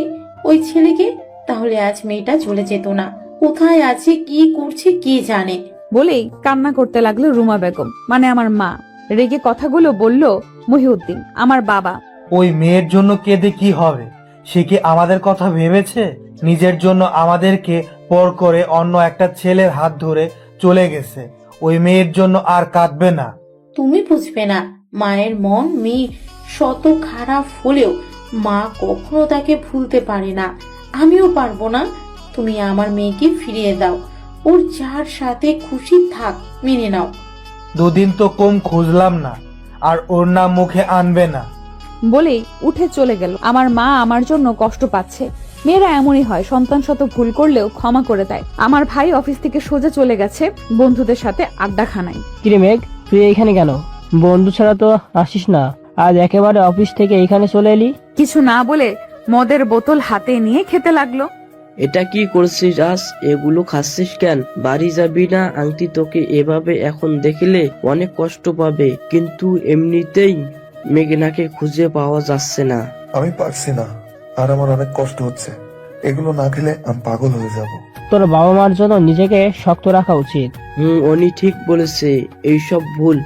ওই ছেলেকে, তাহলে আজ মেয়েটা চলে যেত না। কোথায় আছে, কি করছে, কে জানে। বলেই কান্না করতে লাগলো রুমা বেগম, মানে আমার মা। রেগে কথাগুলো বলল মহিউদ্দিন, আমার বাবা। ওই মেয়ের জন্য কেঁদে কি হবে? সে কি আমাদের কথা ভেবেছে? নিজের জন্য আমাদেরকে পর করে অন্য একটা ছেলের হাত ধরে চলে গেছে। ওই মেয়ের জন্য আর কাঁদবে না। তুমি বুঝবে না, মায়ের মন মেয়ে শত খারাপ হলেও মা কখনো তাকে ভুলতে পারে না। আমিও পারবো না। তুমি আমার মেয়েকে ফিরিয়ে দাও। ওর যার সাথে খুশি থাক, মেনে নাও। 2 দিন তো কম খুঁজলাম না, আর ওর নাম মুখে আনবে না। বলেই উঠে চলে গেল। আমার মা আমার জন্য কষ্ট পাচ্ছে। মেয়েরা এমনই হয়, সন্তান শত ভুল করলেও ক্ষমা করে দেয়। আমার ভাই অফিস থেকে সোজা চলে গেছে বন্ধুদের সাথে আড্ডাখানায়। কিরে মেঘ, তুই এখানে কেন? বন্ধু ছাড়া তো আসিস না, আজ একেবারে অফিস থেকে এখানে চলে এলি। কিছু না বলে মদের বোতল হাতে নিয়ে খেতে লাগলো। এটা কি করছিস রাস? এগুলো খাচ্ছিস কেন? বাড়ি যাবি না? আংটি তোকে এভাবে এখন দেখলে অনেক কষ্ট পাবে, কিন্তু এমনিতেই মেঘনাকে খুঁজে পাওয়া যাচ্ছে না। আমি পারছি না, আর আমার অনেক কষ্ট হচ্ছে। এগুলো না খেলে আমি পাগল হয়ে যাব। তোর বাবা মার জন্য নিজেকে শক্ত রাখা উচিত। উনি ঠিক বলেছে, এইসব ভুল।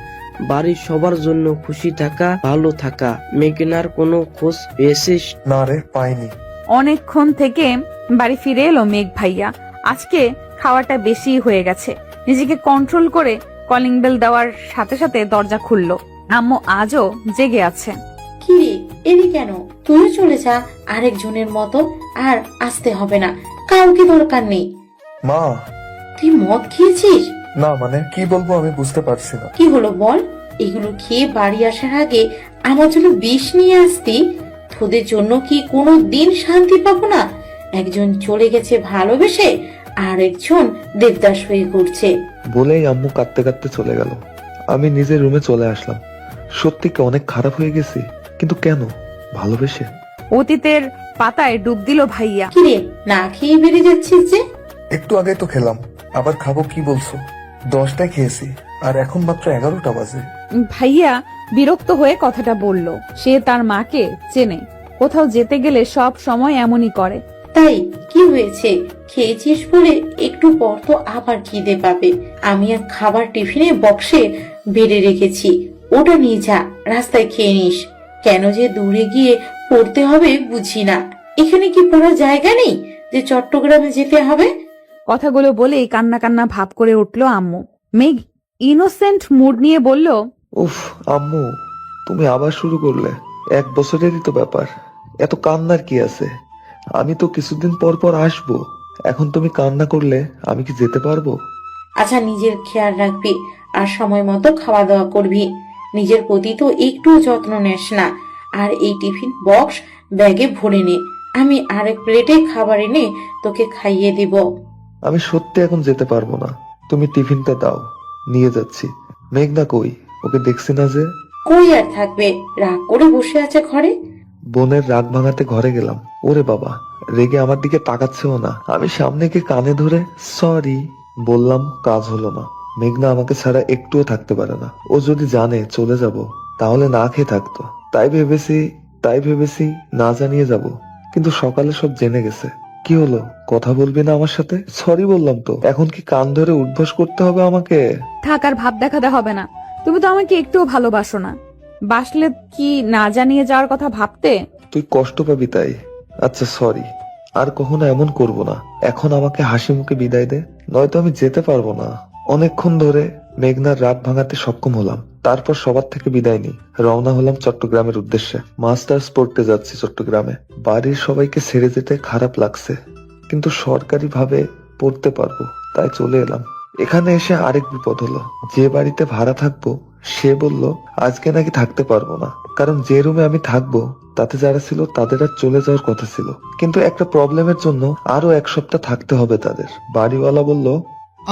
বাড়ির সবার জন্য খুশি থাকা, ভালো থাকা। মেঘনার কোনো খোঁজ পেয়েছিস? না রে, পাইনি। অনেকক্ষণ থেকে বাড়ি ফিরে এলো মেঘ ভাইয়া। আজকে খাওয়াটা বেশি হয়ে গেছে। নিজেকে কন্ট্রোল করে কলিং বেল দেওয়ার সাথে সাথে দরজা খুললো। আম্মু আজও জেগে আছে। কিরে, এলি কেন? তুই চলে যা আরেকজনের মতো, আর আসতে হবে না। কাউকে দরকার নেই। মা। তুই মদ খেয়েছিস? না মানে কি বলবো আমি বুঝতে পারছি না। কি হলো বল? এগুলো খেয়ে বাড়ি আসার আগে আমার জন্য বিষ নিয়ে আসতি। তোদের জন্য কি কোনো দিন শান্তি পাবো না? একজন চলে গেছে ভালোবেসে, আর একজন দেবদাস হয়ে ঘুরছে। বলেই আম্মু কাঁদতে কাঁদতে চলে গেল। আমি নিজের রুমে চলে আসলাম। সত্যি কি অনেক খারাপ হয়ে গেছি? কিন্তু কেন? ভালোবেসে। অতীতের পাতায় ডুব দিল ভাইয়া। কিরে, না খেয়ে বেড়ে যাচ্ছিস যে? একটু আগে তো খেলাম, আবার খাবো কি বলছো? 10টায় খেয়েছি, আর এখন মাত্র 11টা বাজে। ভাইয়া বিরক্ত হয়ে কথাটা বলল। সে তার মাকে চেনে, কোথাও যেতে গেলে সব সময় এমনই করে। তাই কি হয়েছে? খেয়েছিস বলে একটু পর তো আবার খিদে পাবে। আমি এক খাবার টিফিনে বক্সে বেড়ে রেখেছি, ওটা নিয়ে যা, রাস্তায় খেয়ে নিস। কেন যে দূরে গিয়ে পড়তে হবে বুঝি না। এখানে কি পড়ার জায়গা নেই যে চট্টগ্রামে যেতে হবে? কথাগুলো বলেই কান্না কান্না ভাব করে উঠল আম্মু। মেঘ ইনোসেন্ট মুড নিয়ে বলল, উফ আম্মু, তুমি আবার শুরু করলে। 1 বছরেরই তো ব্যাপার, এত কান্নার কি আছে? আমি তো কিছুদিন পর পর আসবো। এখন তুমি কান্না করলে আমি কি যেতে পারবো? আচ্ছা, নিজের খেয়াল রাখবি, আর সময় মতো খাওয়া দাওয়া করবি। নিজের প্রতি তো একটু যত্ন নেস না। আর এই টিফিন বক্স ব্যাগে ভরে নে, আমি আরেক প্লেটে খাবার এনে তোকে খাইয়ে দিব। আমি সত্যি এখন যেতে পারবো না। তুমি টিফিনটা দাও, নিয়ে যাচ্ছি। মেঘনা কই? ওকে দেখছি না যে। কই আর থাকবে, রাগ করে বসে আছে ঘরে। বোনের রাগ ভাঙাতে ঘরে গেলাম। ওরে বাবা, রেগে আমার দিকে তাকাচ্ছেও না। আমি সামনে গিয়ে কানে ধরে সরি বললাম, কাজ হলো না। মেঘনা আমাকে ছাড়া একটুও থাকতে পারে না। ও যদি জানে চলে যাব, তাহলে না খেয়ে থাকতো। তাই ভেবেছি না জানিয়ে যাব, কিন্তু সকালে সব জেনে গেছে। কি হলো, কথা বলবি না আমার সাথে? সরি বললাম তো, এখন কি কান ধরে উঠবোস করতে হবে আমাকে? থাকার ভাব দেখাতে হবে না। তুমি তো আমাকে একটুও ভালোবাসো না। বাসলে কি না জানিয়ে যাওয়ার কথা ভাবতে? তুই কষ্ট পাবি তাই। আচ্ছা সরি, আর কখনো এমন করব না। এখন আমাকে হাসি মুখে বিদায় দে, নয়তো আমি যেতে পারবো না। অনেকক্ষণ ধরে মেঘনার রাত ভাঙাতে সক্ষম হলাম। তারপর সবার থেকে বিদায় নিই, রওনা হলাম চট্টগ্রামের উদ্দেশ্যে। মাস্টার্স পড়তে যাচ্ছি চট্টগ্রামে। বাড়ির সবাইকে ছেড়ে যেতে খারাপ লাগছে, কিন্তু সরকারি ভাবে পড়তে পারবো, তাই চলে এলাম। এখানে এসে আরেক বিপদ হলো। যে বাড়িতে ভাড়া থাকবো সে বলল আজকে নাকি থাকতে পারবো না। কারণ যে রুমে আমি থাকবো তাতে যারা ছিল তাদের আর চলে যাওয়ার কথা ছিল, কিন্তু একটা প্রবলেমের জন্য আরো 1 সপ্তাহ থাকতে হবে তাদের। বাড়িওয়ালা বলল,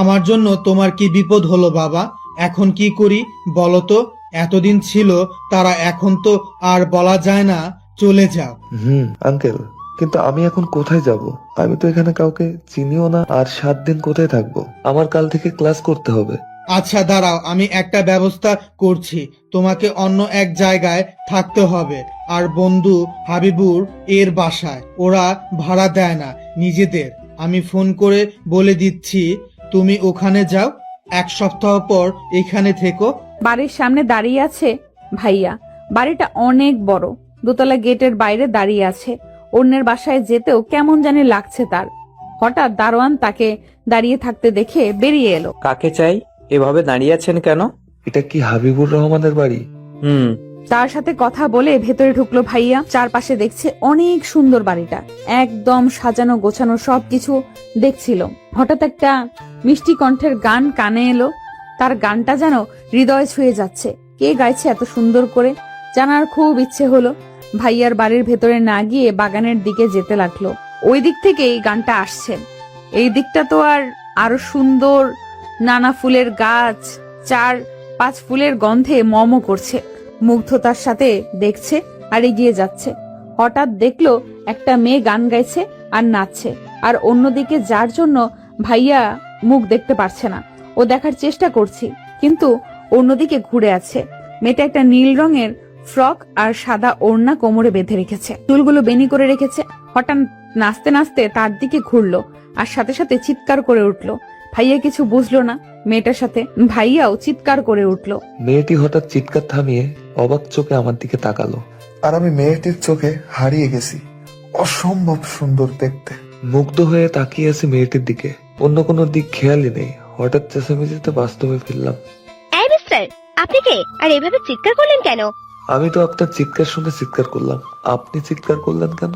আমার জন্য তোমার কি বিপদ হলো বাবা? এখন কি করি বলো তো? এতদিন ছিল তারা, এখন তো আর বলা যায় না চলে যাও। আঙ্কেল, কিন্তু আমি এখন কোথায় যাব? আমি তো এখানে কাউকে চিনিও না, আর 7 দিন কোথায় থাকবো? আমার কাল থেকে ক্লাস করতে হবে। আচ্ছা দাঁড়াও, আমি একটা ব্যবস্থা করছি। তোমাকে অন্য এক জায়গায় থাকতে হবে, আর বন্ধু হাবিবুর এর বাসায়। ওরা ভাড়া দেয় না নিজেদের। আমি ফোন করে বলে দিচ্ছি, তুমি ওখানে যাও, 1 সপ্তাহ পর এখানে থেকো। বাড়ির সামনে দাঁড়িয়ে আছে ভাইয়া। বাড়িটা অনেক বড়, দোতলা গেটের বাইরে দাঁড়িয়ে আছে। অন্যের বাসায় যেতেও কেমন জানি লাগছে তার। হঠাৎ দারোয়ান তাকে দাঁড়িয়ে থাকতে দেখে বেরিয়ে এলো। কাকে চাই? এভাবে দাঁড়িয়ে আছেন কেন? এটা কি হাবিবুর রহমানের বাড়ি? হুম। তার সাথে কথা বলে ভেতরে ঢুকলো ভাইয়া। চারপাশে দেখছে অনেক সুন্দর বাড়িটা, একদম সাজানো গোছানো, সবকিছু দেখছিল। হঠাৎ একটা মিষ্টি কণ্ঠের গান কানে এলো। তার গানটা যেন হৃদয় ছুঁয়ে যাচ্ছে। কে গাইছে এত সুন্দর করে জানার খুব ইচ্ছে হলো। ভাইয়ার বাড়ির ভেতরে না গিয়ে বাগানের দিকে যেতে লাগলো। ওই দিক থেকে এই গানটা আসছে। এই দিকটা তো আরো সুন্দর, নানা ফুলের গাছ, 4-5 ফুলের গন্ধে মম করছে। মুগ্ধতার সাথে দেখছে আর এগিয়ে যাচ্ছে। হঠাৎ দেখলো একটা মেয়ে গান গাইছে আর নাচছে, আর অন্যদিকে যার জন্য ভাইয়া মুখ দেখতে পারছে না, ও দেখার চেষ্টা করছি, কিন্তু অন্যদিকে ঘুরে আছে। মেয়েটা একটা নীল রঙের ফ্রক আর সাদা ওড়না কোমরে বেঁধে রেখেছে, চুলগুলো বেনি করে রেখেছে। হঠাৎ নাচতে নাচতে তার দিকে ঘুরলো আর সাথে সাথে চিৎকার করে উঠলো। ভাইয়া কিছু বুঝলো না, মেয়েটার সাথে ভাইয়াও চিৎকার করে উঠলো। মেয়েটি হঠাৎ চিৎকার থামিয়ে অবাক চোখে আমার দিকে তাকালো, আর আমি মেয়েটির চোখে হারিয়ে গেছি। অসম্ভব সুন্দর দেখতে। মুগ্ধ হয়ে তাকিয়ে আছি মেয়েটির দিকে, অন্য কোনো দিক খেয়ালই নেই। হঠাৎ চেঁচামেচিতে বাস্তবে ফিরলাম। এই মিস্টার, আপনি কে? আর এভাবে চিৎকার করলেন কেন? আমি তো আপনার চিৎকার শুনে চিৎকার করলাম, আপনি চিৎকার করলেন কেন?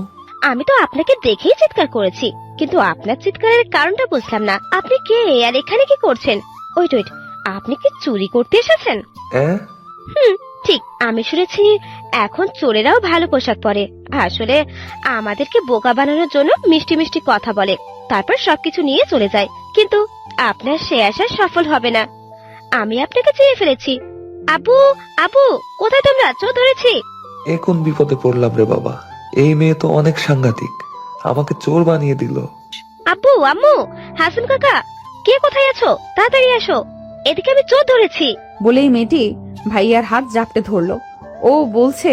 আমি তো আপনাকে দেখেই চিৎকার করেছি, কিন্তু আপনার চিৎকারের কারণটা বুঝলাম না। আপনি কে আর এখানে কি করছেন? ওয়েট, আপনি কি চুরি করতে এসেছেন? ঠিক, আমি শুনেছি এখন চোরেরাও ভালো পোশাক পরে। আসলে আমাদেরকে বোকা বানানোর জন্য মিষ্টি মিষ্টি কথা বলে, তারপর সবকিছু নিয়ে চলে যায়। কিন্তু আপনার সে আশা সফল হবে না। আমি আপনাকে চিনে ফেলেছি। আবু, আবু, কোথায় তোমরা? চোর ধরেছি। এ কোন বিপদে পড়লাম রে বাবা, এই মেয়ে তো অনেক সাংঘাতিক, আমাকে চোর বানিয়ে দিল। আব্বু, আম্মু, হাসান কাকা, কে কোথায় আছো? তাড়াতাড়ি আসো, এদিকে আমি চোর ধরেছি। বলেই মেয়েটি ভাইয়ার হাত জাপটে ধরলো। ও বলছে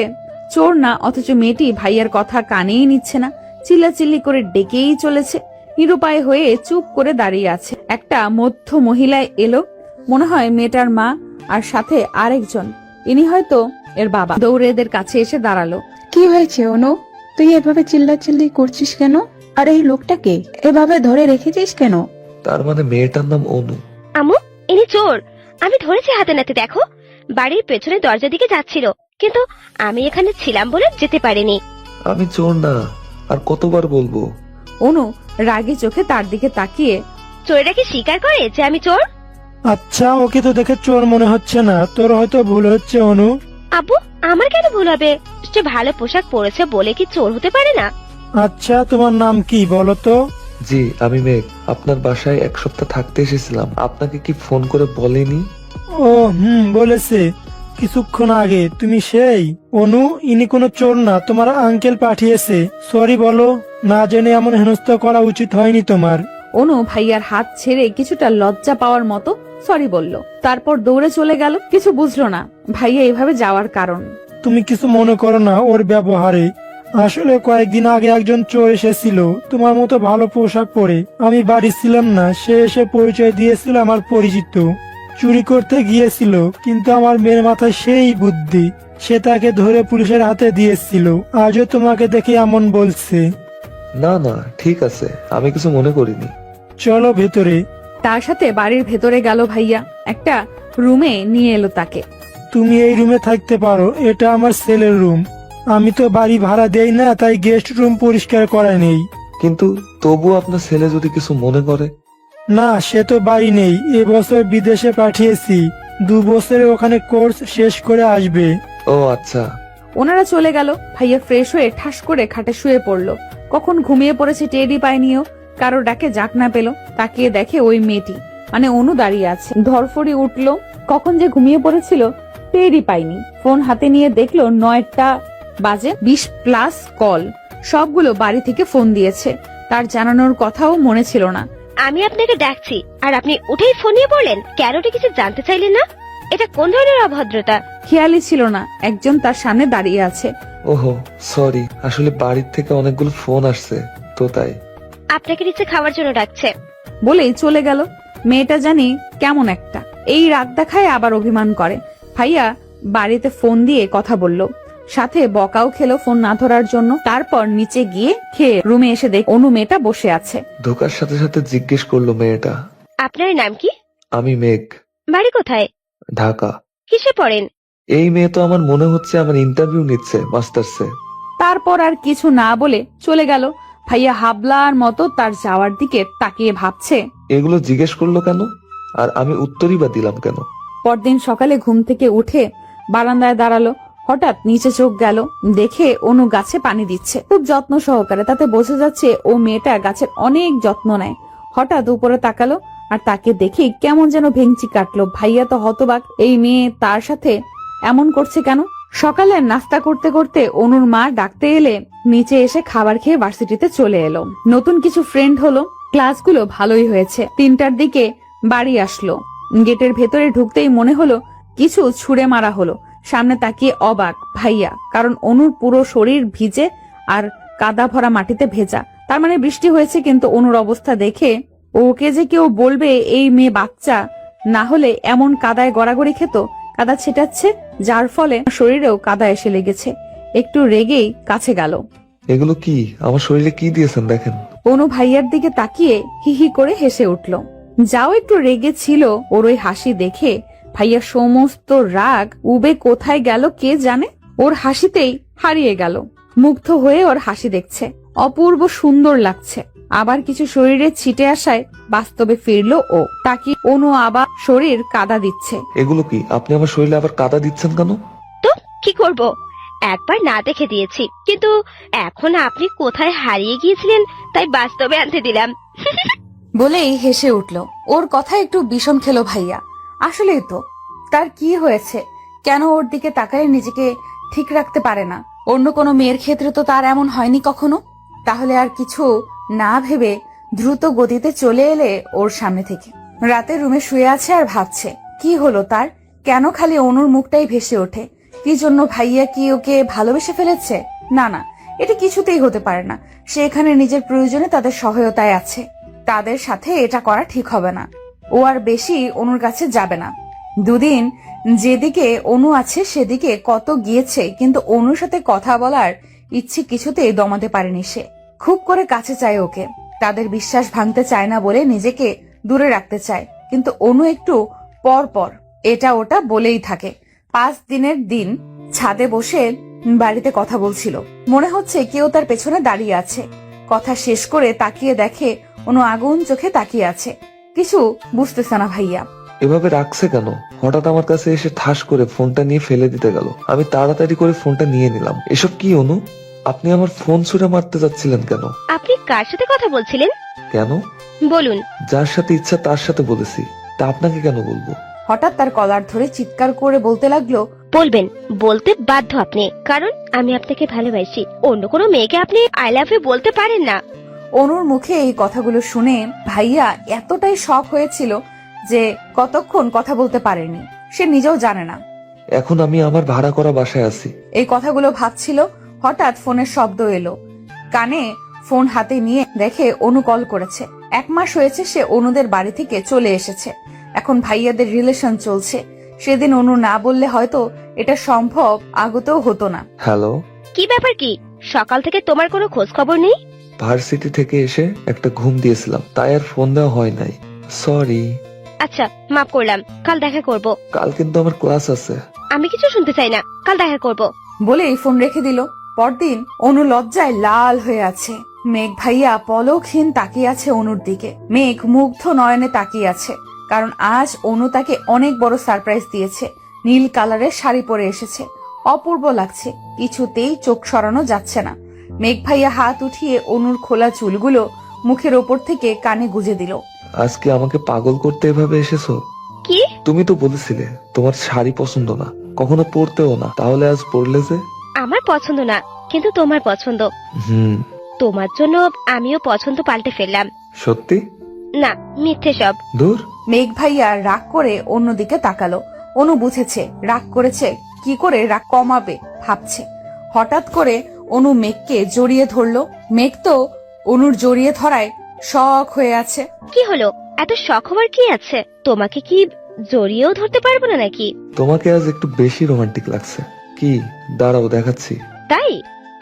চোর না, অথচ মেয়েটি ভাইয়ার কথা কানেই নিচ্ছে না, চিল্লাচিল্লি করে ডেকেই চলেছে। নিরুপায় হয়ে চুপ করে দাঁড়িয়ে আছে। একটা মধ্য মহিলায় এলো, মনে হয় মেয়েটার মা, আর সাথে আরেকজন, ইনি হয়তো এর বাবা। দৌড়ে এদের কাছে এসে দাঁড়ালো। কি হয়েছে অনু? তুই এভাবে চিল্লাচিল্লি করছিস কেন? আর এই লোকটাকে এভাবে ধরে রেখেছিস কেন? তার মানে মেয়েটার নাম অনু? আম্মু, ইনি চোর। আমি ধরেছি হাতে নাতে। দেখো, বাড়ির পেছনে দরজার দিকে যাচ্ছিল, কিন্তু আমি এখানে ছিলাম বলে যেতে পারিনি। আমি চোর না, আর কতবার বলবো? অনু রাগী চোখে তার দিকে তাকিয়ে, চোরেরা কি স্বীকার করে যে আমি চোর? আচ্ছা, ওকে তো দেখে চোর মনে হচ্ছে না, তোর হয়তো ভুল হচ্ছে অনু। আব্বু, আমার কেন ভুল হবে? সে ভালো পোশাক পরেছে বলে কি চোর হতে পারে না? আচ্ছা, তোমার নাম কি বলো তো? জি, আমি মেঘ। আপনার বাসায় 1 সপ্তাহ থাকতে এসেছিলাম, আপনাকে কি ফোন করে বলেনি? ও বলেছে কিছুক্ষণ আগে। তুমি সেই অনু? ইনি কোনো চোর না, তোমার আঙ্কেল পাঠিয়েছে। সরি বলো, না জেনে এমন হেনস্থা করা উচিত হয়নি তোমার। অনু ভাইয়ার হাত ছেড়ে কিছুটা লজ্জা পাওয়ার মতো সরি বলল, তারপর দৌড়ে চলে গেল। কিছু বুঝলো না ভাইয়া এভাবে যাওয়ার কারণ। তুমি কিছু মনে করো না ওর ব্যবহারে। আসলে কয়েকদিন আগে একজন চোর এসেছিল তোমার মতো ভালো পোশাক পরে। আমি বাড়ি ছিলাম না, সে এসে পরিচয় দিয়েছিল আমার পরিচিত। চুরি করতে গিয়েছিল, কিন্তু আমার মেয়ের মাথায় সেই বুদ্ধি, সে তাকে ধরে পুলিশের হাতে দিয়েছিল। আজও তোমাকে দেখে এমন বলছে। না না, ঠিক আছে, আমি কিছু মনে করিনি। চলো ভেতরে। তার সাথে বাড়ির ভেতরে গেল ভাইয়া। একটা রুমে নিয়ে এলো তাকে। তুমি এই রুমে থাকতে পারো, এটা আমার ছেলের রুম। আমি তো বাড়ি ভাড়া দেই না, তাই গেস্ট রুম পরিষ্কার করা নেই। কিন্তু তবু আপনার ছেলে যদি কিছু মনে করে? না, সে তো বাড়ি নেই, এবছর বিদেশে পাঠিয়েছি, 2 বছরে ওখানে কোর্স শেষ করে আসবে। ও আচ্ছা, ওনারা চলে গেল। ভাইয়া ফ্রেশ হয়ে ঠাস করে খাটে শুয়ে পড়লো। কখন ঘুমিয়ে পড়েছে টেরই পায়নিও। কারো ডাকে জাগ না পেল। তাকিয়ে দেখে ওই মেয়েটি মানে অনু দাঁড়িয়ে আছে। ধরফড়ি উঠলো। কখন যে ঘুমিয়ে পড়েছিল টেরই পাইনি। ফোন হাতে নিয়ে দেখলো 9টা বাজে, 20+ কল। সবগুলো বাড়ি থেকে ফোন দিয়েছে। তার জানানোর কথাও মনে ছিল না। আমি আপনাকে ডাকছি আর আপনি উঠেই ফোন নিয়ে পড়লেন। কেন কিছু জানতে চাইলেন না? এটা কোন ধরনের অভদ্রতা? খেয়ালই ছিল না একজন তার সামনে দাঁড়িয়ে আছে। ওহো সরি, আসলে বাড়ির থেকে অনেকগুলো ফোন আসছে তো তাই। আপনাকে নিচে খাওয়ার জন্য ডাকছে। বলেই চলে গেল। মেয়েটা জানি কেমন একটা, এই রাগ দেখায় আবার অভিমান করে। ভাইয়া বাড়িতে ফোন দিয়ে কথা বলল, সাথে বকাও খেলো ফোন না ধরার জন্য। তারপর নিচে গিয়ে খেয়ে রুমে এসে দেখ অনু মেয়েটা বসে আছে। ঢোকার সাথে সাথে জিজ্ঞেস করলো মেয়েটা, আপনার নাম কি? আমি মেঘ। বাড়ি কোথায়? ঢাকা। কিসে পড়েন? এই মেয়ে তো আমার মনে হচ্ছে আমার ইন্টারভিউ নিচ্ছে মাস্টার্সে। তারপর আর কিছু না বলে চলে গেল। ভাইয়া হাবলার মতো তার যাওয়ার দিকে তাকিয়ে ভাবছে, এগুলো জিজ্ঞেস করলো কেন আর আমি উত্তরই বা দিলাম কেন। পরদিন সকালে ঘুম থেকে উঠে বারান্দায় দাঁড়ালো। হঠাৎ নিচে চোখ গেল, দেখে অনু গাছে পানি দিচ্ছে খুব যত্ন সহকারে। তাতে বোঝা যাচ্ছে ও মেয়েটা গাছের অনেক যত্ন নেয়। হঠাৎ উপরে তাকালো আর তাকে দেখে কেমন যেন ভেঙচি কাটলো। ভাইয়া তো হতবাক, এই মেয়ে তার সাথে এমন করছে কেন। সকালে নাস্তা করতে করতে অনুর মা ডাকতে এলে নিচে এসে খাবার খেয়ে ভার্সিটিতে চলে এলো। নতুন কিছু ফ্রেন্ড হলো। ক্লাসগুলো ভালোই হয়েছে। 3টার দিকে বাড়ি আসলো। গেটের ভেতরে ঢুকতেই মনে হলো কিছু ছুঁড়ে মারা হলো। সামনে তাকিয়ে অবাক ভাইয়া, কারণ অনুর পুরো শরীর ভিজে আর কাদা ভরা মাটিতে ভেজা। তার মানে বৃষ্টি হয়েছে। কিন্তু অনুর অবস্থা দেখে ওকে যে কেউ বলবে এই মেয়ে বাচ্চা না হলে এমন কাদায় গড়াগড়ি খেত। কাদা ছেটাচ্ছে, যার ফলে শরীরেও কাদা এসে লেগেছে। একটু রেগেই কাছে গেল। এগুলো কি? আমার শরীরে কি দিয়েছেন দেখেন। অনু ভাইয়ার দিকে তাকিয়ে হিহি করে হেসে উঠল। যাও একটু রেগে ছিল ওর ওই হাসি দেখে ভাইয়া সমস্ত রাগ উবে কোথায় গেল কে জানে। ওর হাসিতেই হারিয়ে গেল। মুগ্ধ হয়ে ওর হাসি দেখছে, অপূর্ব সুন্দর লাগছে। আবার কিছু শরীরে ছিটে আসায় বাস্তবে ফিরলো ও। তাকে অনু আবার শরীর কাদা দিচ্ছে। এগুলো কি? আপনি আমার শরীরে আবার কাদা দিচ্ছেন কেন? তো কি করব, একবার না দেখে দিয়েছি, কিন্তু এখন আপনি কোথায় হারিয়ে গিয়েছিলেন তাই বাস্তবে আনতে দিলাম। বলেই হেসে উঠল। ওর কথা একটু বিষম খেলো ভাইয়া। আসলেই তো, তার কি হয়েছে? কেন ওর দিকে তাকালে নিজেকে ঠিক রাখতে পারে না? অন্য কোনো মেয়ের ক্ষেত্রে তো তার এমন হয়নি কখনো। তাহলে আর কিছু না ভেবে দ্রুত গতিতে চলে এলে ওর সামনে থেকে। রাতে রুমে শুয়ে আছে আর ভাবছে কি হলো তার, কেন খালি অনুর মুখটাই ভেসে ওঠে। কি জন্য? ভাইয়া কি ওকে ভালোবেসে ফেলেছে? না না, এটা কিছুতেই হতে পারে না। সে এখানে নিজের প্রয়োজনে তাদের সহায়তায় আছে। তাদের সাথে এটা করা ঠিক হবে না। ও আর বেশি অনুর কাছে যাবে না। দুদিন যেদিকে অনু আছে সেদিকে কত গিয়েছে, কিন্তু অনুর সাথে কথা বলার ইচ্ছে কিছুতেই দমাতে পারেনি সে। খুব করে কাছে চায় ওকে। তাদের বিশ্বাস ভাঙতে চায় না বলে নিজেকে দূরে রাখতে চায়। কিন্তু অনু একটু পর পর এটা ওটা বলেই থাকে। 5 দিনের দিন ছাদে বসে বাড়িতে কথা বলছিল। মনে হচ্ছে কেউ তার পেছনে দাঁড়িয়ে আছে। কথা শেষ করে তাকিয়ে দেখে অনু আগুন চোখে তাকিয়ে আছে। কিছু বুঝতেছে না ভাইয়া। এভাবে রাখছে কেন? হঠাৎ আমার কাছে এসে ঠাস করে ফোনটা নিয়ে ফেলে দিতে গেল। আমি তাড়াতাড়ি করে ফোনটা নিয়ে নিলাম। এসব কি অনু? আপনি আমার ফোন ছুঁড়ে মারতে যাচ্ছিলেন কেন? আপনি কার সাথে কথা বলছিলেন? কেন? বলুন। যার সাথে ইচ্ছা তার সাথে বলেছি, তা আপনাকে কেন বলবো? হঠাৎ তার কলার ধরে চিৎকার করে বলতে লাগলো, বলবেন, বলতে বাধ্য আপনি, কারণ আমি আপনাকে ভালোবাসি। অন্য কোনো মেয়েকে আপনি আই লাভ ইউ বলতে পারেন না। অনুর মুখে এই কথাগুলো শুনে ভাইয়া এতটাই শক হয়েছিল যে কতক্ষণ কথা বলতে পারেনি সে নিজেও জানে না। এখন আমি আমার ভাড়া করা বাসায় আছি। এই কথাগুলো ভাবছিল, হঠাৎ ফোনের শব্দ এলো। কানে ফোন হাতে নিয়ে দেখে অনু কল করেছে। 1 মাস হয়েছে সে অনুদের বাড়ি থেকে চলে এসেছে। এখন ভাইয়াদের রিলেশন চলছে। সেদিন অনু না বললে হয়তো এটা সম্ভব আগতেও হতো না। হ্যালো, কি ব্যাপার? কি সকাল থেকে তোমার কোনো খোঁজ খবর নেই? ভার্সিটি থেকে এসে একটা ঘুম দিয়েছিলাম, তাই আর ফোন দেওয়া হয় নাই। সরি। আচ্ছা, মাফ করলাম, কাল দেখা করব। কাল কিন্তু আমার ক্লাস আছে। আমি কিছু শুনতে চাই না, কাল দেখা করব। বলেই ফোন রেখে দিল। পরদিন অনু লজ্জায় লাল হয়ে আছে। মেঘ ভাইয়া পলকহীন তাকিয়ে আছে অনুর দিকে। মেঘ মুগ্ধ নয়নে তাকিয়ে আছে, কারণ আজ অনু তাকে অনেক বড় সারপ্রাইজ দিয়েছে। নীল কালারের শাড়ি পরে এসেছে। অপূর্ব লাগছে, কিছুতেই চোখ সরানো যাচ্ছে না। মেঘ ভাইয়া হাত উঠিয়ে অনুর খোলা চুলগুলো মুখের ওপর থেকে কানে গুজে দিল। আজকে আমাকে পাগল করতে এভাবে এসেছো? কি? তুমি তো বলেছিলে তোমার শাড়ি পছন্দ না, কখনো পরতেও না, তাহলে আজ পরলে যে? আমার পছন্দ না, কিন্তু তোমার পছন্দ। হুম। তোমার জন্য আমিও পছন্দ পাল্টে ফেললাম। সত্যি? না, মিথ্যে সব। দূর। মেঘ ভাইয়া রাগ করে অন্যদিকে তাকালো। অনু বুঝেছে রাগ করেছে, কি করে রাগ কমাবে ভাবছে। হঠাৎ করে অনু মেঘকে জড়িয়ে ধরলো। মেঘ তো অনুর জড়িয়ে ধরায় শখ হয়ে আছে। কি হলো, এত শখ হওয়ার কি আছে? তোমাকে কি জড়িয়েও ধরতে পারবো না নাকি? তোমাকে আজ একটু বেশি রোমান্টিক লাগছে। কি, দাঁড়াও দেখাচ্ছি। তাই?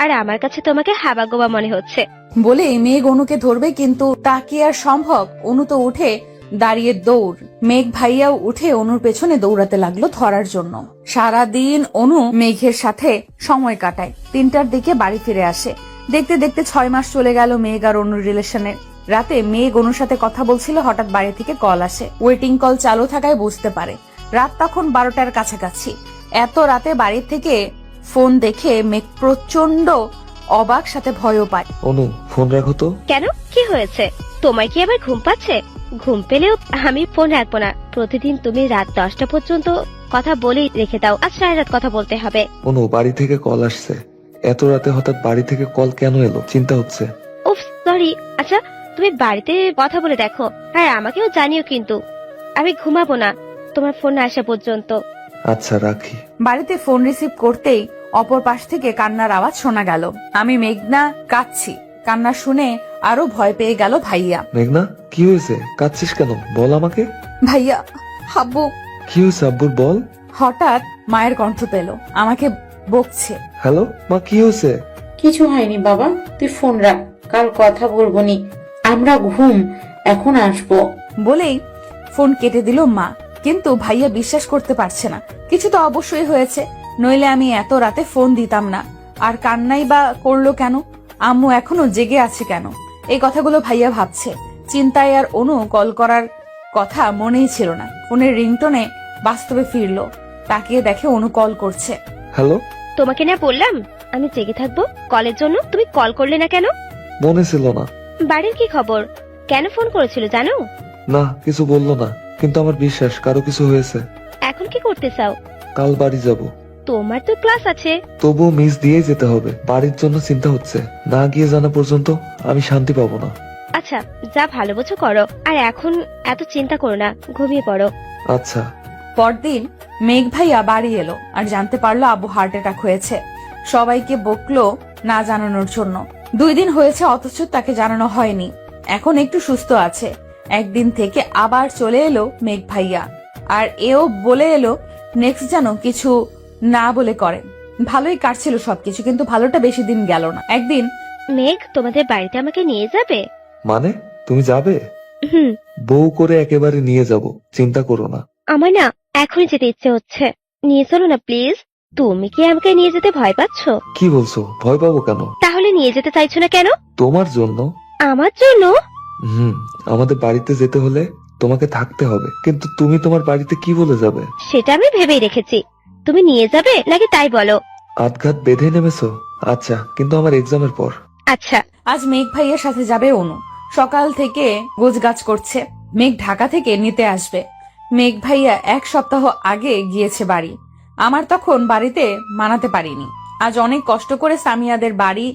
আর আমার কাছে তোমাকে হাবাগোবা মনে হচ্ছে। বলে মেঘ অনুকে ধরবে, কিন্তু তা কি আর সম্ভব? অনু তো উঠে দাঁড়িয়ে দৌড়। মেঘ ভাইয়াও উঠে অনুর পেছনে দৌড়াতে লাগলো ধরার জন্য। সারাদিন অনু মেঘের সাথে সময় কাটায়, 3টার দিকে বাড়ি ফিরে আসে। দেখতে দেখতে 6 মাস চলে গেল মেঘ আর অনুর রিলেশনের। রাতে মেঘ অনুর সাথে কথা বলছিল, হঠাৎ বাড়ি থেকে কল আসে। ওয়েটিং কল চালু থাকায় বুঝতে পারে রাত তখন 12টার কাছাকাছি। এত রাতে বাড়ি থেকে ফোন দেখে মেঘ প্রচন্ড অবাক, সাথে ভয়ও পায়। অনু, ফোন রাখো তো। কেন, কি হয়েছে? তোমার কি আবার ঘুম পাচ্ছে? ঘুম পেলেও আমি ফোন রাখবো না। প্রতিদিন তুমি রাত 10টা পর্যন্ত কথা বলেই রেখে দাও, আজ সারা রাত কথা বলতে হবে। অনু, বাড়ি থেকে কল আসছে। এত রাতে হঠাৎ বাড়ি থেকে কল কেন এলো? চিন্তা হচ্ছে। উফ, সরি। আচ্ছা, তুমি বাড়িতে কথা বলে দেখো, আর আমাকেও জানিও, কিন্তু আমি ঘুমাবো না তোমার ফোন আসা পর্যন্ত। আচ্ছা, রাখি। বাড়িতে ফোন রিসিভ করতেই অপর পাশ থেকে কান্নার আওয়াজ শোনা গেল। আমি মেঘনা কাঁদছি। কান্না শুনে আরো ভয় পেয়ে গেল ভাইয়া। মেঘনা, কি হয়েছে? কাঁদছিস কেন? বল আমাকে। ভাইয়া, আব্বু। কি হয়েছে আব্বুর, বল। হঠাৎ মায়ের কণ্ঠ পেল, আমাকে বকছে। হ্যালো মা, কি হয়েছে? কিছু হয়নি বাবা, তুই ফোন রাখ, কাল কথা বলবো নি, আমরা ঘুম, এখন আসবো। বলেই ফোন কেটে দিল মা। কিন্তু ভাইয়া বিশ্বাস করতে পারছে না, কিছু তো অবশ্যই হয়েছে, নইলে আমি এত রাতে ফোন দিতাম না। আর কান্নাই বা করলো কেন? আম্মু এখনো জেগে আছে কেন? এই কথাগুলো ভাইয়া ভাবছে। চিন্তায় আর অনু কল করার কথা মনেই ছিল না। ফোনের রিংটোনে বাস্তবে ফিরলো, তাকিয়ে দেখে অনু কল করছে। হ্যালো। তোমাকে না বললাম আমি জেগে থাকবো কলের জন্য, তুমি কল করলে না কেন? মনে ছিল না। বাড়ির কি খবর? কেন ফোন করেছিল জানো? না, কিছু বললো না, কিন্তু আমার বিশ্বাস কারো কিছু হয়েছে। এখন কি করতে চাও? কাল বাড়ি যাব। তোমার তো ক্লাস আছে। তবুও মিস দিয়ে যেতে হবে। বাড়ির জন্য চিন্তা হচ্ছে, না গিয়ে জানা পর্যন্ত আমি শান্তি পাবো না। আচ্ছা, যা ভালো বোঝো করো, আর এখন এত চিন্তা করো না, ঘুমিয়ে পড়ো। আচ্ছা। পরদিন মেঘ ভাইয়া বাড়ি এলো আর জানতে পারলো আব্বু হার্ট অ্যাটাক হয়েছে। সবাইকে বকলো না জানানোর জন্য। 2 দিন হয়েছে অথচ তাকে জানানো হয়নি। এখন একটু সুস্থ আছে। একদিন থেকে আবার চলে এলো মেঘ ভাইয়া, আর এও বলে এলো নেক্সট যেন কিছু না বলে করেন। ভালোই কাটছিল সবকিছু, কিন্তু ভালোটা বেশি দিন গেল না। একদিন, মেঘ তোমাদের বাড়িতে আমাকে নিয়ে যাবে? মানে তুমি যাবে? হুম। বউ করে একেবারে নিয়ে যাব, চিন্তা করো না। আমার না এখনই যেতে ইচ্ছে হচ্ছে, নিয়ে চলো না প্লিজ। তুমি কি আমাকে নিয়ে যেতে ভয় পাচ্ছ? কি বলছো? ভয় পাবো কেন? তাহলে নিয়ে যেতে চাইছো না কেন? তোমার জন্য। আমার জন্য? আমাদের বাড়িতে যেতে হলে তোমাকে থাকতে হবে, কিন্তু তুমি তোমার বাড়িতে কি বলে যাবে? সেটা আমি ভেবেই রেখেছি। তুমি নিয়ে যাবে নাকি তাই বলো। আটঘাট বেঁধে নেমেছো? আচ্ছা, কিন্তু আমার এক্সামের পর। আচ্ছা। আজ মেঘ ভাইয়ের সাথে যাবে অনু। সকাল থেকে গোছগাছ করছে। মেঘ ঢাকা থেকে নিতে আসবে। মেঘ ভাইয়া 1 সপ্তাহ আগে গিয়েছে বাড়ি। আমার তখন বাড়িতে মানাতে পারিনি। আজ অনেক কষ্ট করে সামিয়াদের বাড়ি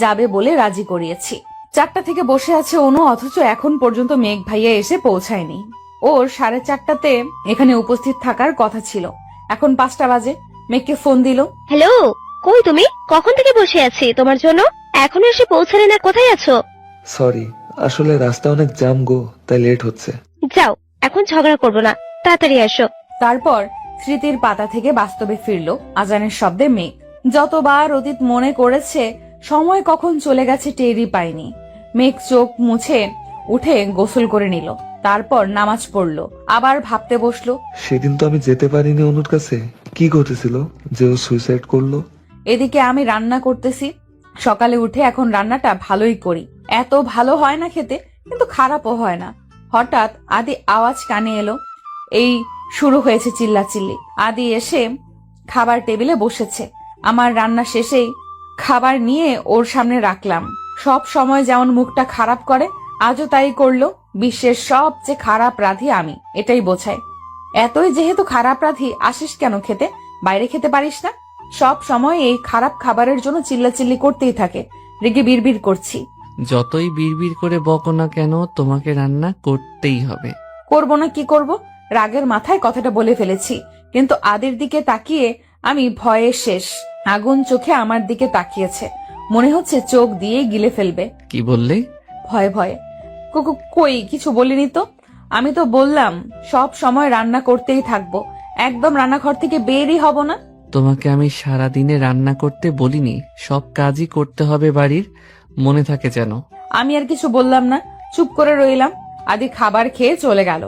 যাবে বলে রাজি করিয়েছি। 4টা থেকে বসে আছে অনু, অথচ এখন পর্যন্ত মেঘ ভাইয়া এসে পৌঁছায়নি। ওর 4:30টাতে এখানে উপস্থিত থাকার কথা ছিল। এখন 5টা বাজে। মেঘকে ফোন দিল। হ্যালো, কই তুমি? কখন থেকে বসে আছি তোমার জন্য, এখনো এসে পৌঁছালে না, কোথায় আছো? সরি, আসলে রাস্তা অনেক জ্যাম গো, তাই লেট হচ্ছে। যাও, এখন ঝগড়া করবো না, তাড়াতাড়ি আসো। তারপর স্মৃতির পাতা থেকে বাস্তবে ফিরল আজানের শব্দে মেঘ। যতবার অতীত মনে করেছে, সময় কখন চলে গেছে টেরই পায়নি। মেঘ চোখ মুছে উঠে গোসল করে নিল, তারপর নামাজ পড়লো, আবার ভাবতে বসলো। সেদিন তো আমি যেতে পারিনি অনুর কাছে। কি ঘটেছিল যে ও সুইসাইড করলো? এদিকে আমি রান্না করতেছি। সকালে উঠে এখন রান্নাটা ভালোই করি। এত ভালো হয় না খেতে, কিন্তু খারাপও হয় না। হঠাৎ আদি আওয়াজ কানে এলো। এই শুরু হয়েছে চিল্লাচিল্লি। আদি এসে খাবার টেবিলে বসেছে। আমার রান্না শেষেই খাবার নিয়ে ওর সামনে রাখলাম। সব সময় যেমন মুখটা খারাপ করে, আজও তাই করলো। বিশ্বের সবচেয়ে খারাপ রাধি আমি, এটাই বোঝায়। এতই যেহেতু খারাপ রাধি, আসিস কেন খেতে? বাইরে খেতে পারিস না? সব সময় এই খারাপ খাবারের জন্য চিল্লাচিল্লি করতেই থাকে। রেগে বিড়বিড় করছি। যতই বিড়বিড় করে বকো না কেন, তোমাকে রান্না করতেই হবে। করব না কি করব? রাগের মাথায় কথাটা বলে ফেলেছি, কিন্তু আদির দিকে তাকিয়ে আমি ভয়ে শেষ। আগুন চোখে আমার দিকে তাকিয়েছে, মনে হচ্ছে চোখ দিয়ে গিলে ফেলবে। কি বললে? ভয়ে ভয়ে। কই কিছু বলিনি তো। আমি তো বললাম সব সময় রান্না করতেই থাকবো, একদম রান্নাঘর থেকে বেরই হব না। তোমাকে আমি সারাদিনে রান্না করতে বলিনি, সব কাজই করতে হবে বাড়ির, মনে থাকে যেন। আমি আর কিছু বললাম না, চুপ করে রইলাম। আদি খাবার খেয়ে চলে গেল,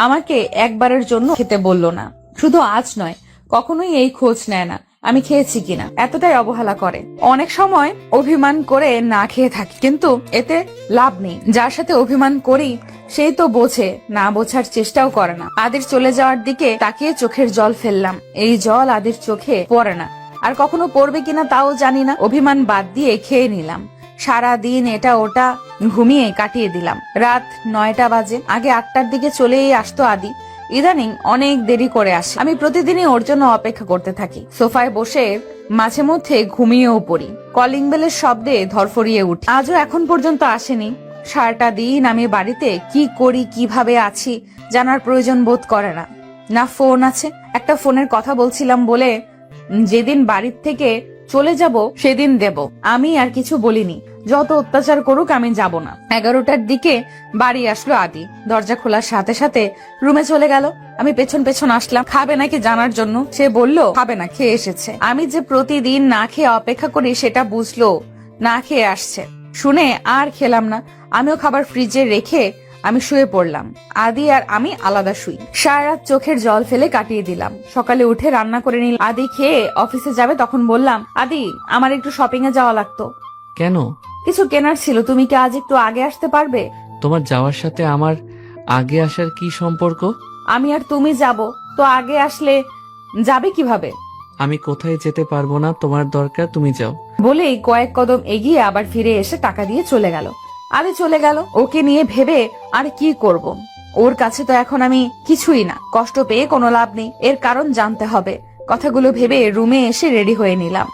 আমাকে একবারের জন্য খেতে বলল না। শুধু আজ নয়, কখনোই এই খোঁজ নেয় না আমি খেয়েছি কিনা, এতটাই অবহেলা করে। অনেক সময় অভিমান করে না খেয়ে থাকি, কিন্তু এতে লাভ নেই। যার সাথে অভিমান করি সেই তো বোঝে, না বোঝার চেষ্টাও করে না। আদির চলে যাওয়ার দিকে তাকিয়ে চোখের জল ফেললাম। এই জল আদির চোখে পড়ে না, আর কখনো পড়বে কিনা তাও জানি না। অভিমান বাদ দিয়ে খেয়ে নিলাম। সারা দিন এটা ওটা ঘুমিয়ে কাটিয়ে দিলাম। রাত 9টা বাজে। আগে 8টার দিকে চলেই আসতো আদি, ইদানিং অনেক দেরি করে আসে। আমি প্রতিদিনই ওর জন্য অপেক্ষা করতে থাকি। সোফায় বসে মাঝে মধ্যে ঘুমিয়েও পড়ি। কলিং বেলের শব্দে ধরফরিয়ে উঠি। আজও এখন পর্যন্ত আসেনি। সারাটা দিন আমি বাড়িতে কি করি, কিভাবে আছি জানার প্রয়োজন বোধ করে না। না ফোন আছে, একটা ফোনের কথা বলছিলাম বলে যেদিন বাড়ির থেকে চলে যাব সেদিন দেব। আমি আর কিছু বলিনি, যত অত্যাচার করুক আমি যাব না। 11টার দিকে বাড়ি আসলো আদি। দরজা খোলার সাথে সাথে রুমে চলে গেল। আমি পেছন পেছন আসলাম খাবে নাকি জানার জন্য। সে বলল খাবে না, খেয়ে এসেছে। আমি যে প্রতিদিন না খেয়ে অপেক্ষা করি সেটা বুঝলো, না খেয়ে আসছে। শুনে আর খেলাম না। আমিও খাবার ফ্রিজে রেখে আমি শুয়ে পড়লাম। আদি আর আমি আলাদা শুই। সারা রাত চোখের জল ফেলে কাটিয়ে দিলাম। সকালে উঠে রান্না করে নিলাম। আদি খেয়ে অফিসে যাবে, তখন বললাম আদি আমার একটু শপিং এ যাওয়া লাগতো। কেন? কিছু কেনার ছিল, তুমি কি আজ একটু আগে আসতে পারবে? তোমার যাওয়ার সাথে আমার আগে আসার কি সম্পর্ক? আমি আর তুমি যাব তো, আগে আসলে যাবে কিভাবে? আমি কোথায় যেতে পারবো না, তোমার দরকার তুমি যাও। বলেই কয়েক কদম এগিয়ে আবার ফিরে এসে টাকা দিয়ে চলে গেল। আদি চলে গেল। ওকে নিয়ে ভেবে আর কি করব? ওর কাছে তো এখন আমি কিছুই না। কষ্ট পেয়ে কোনো লাভ নেই, এর কারণ জানতে হবে। কথাগুলো ভেবে রুমে এসে রেডি হয়ে নিলাম।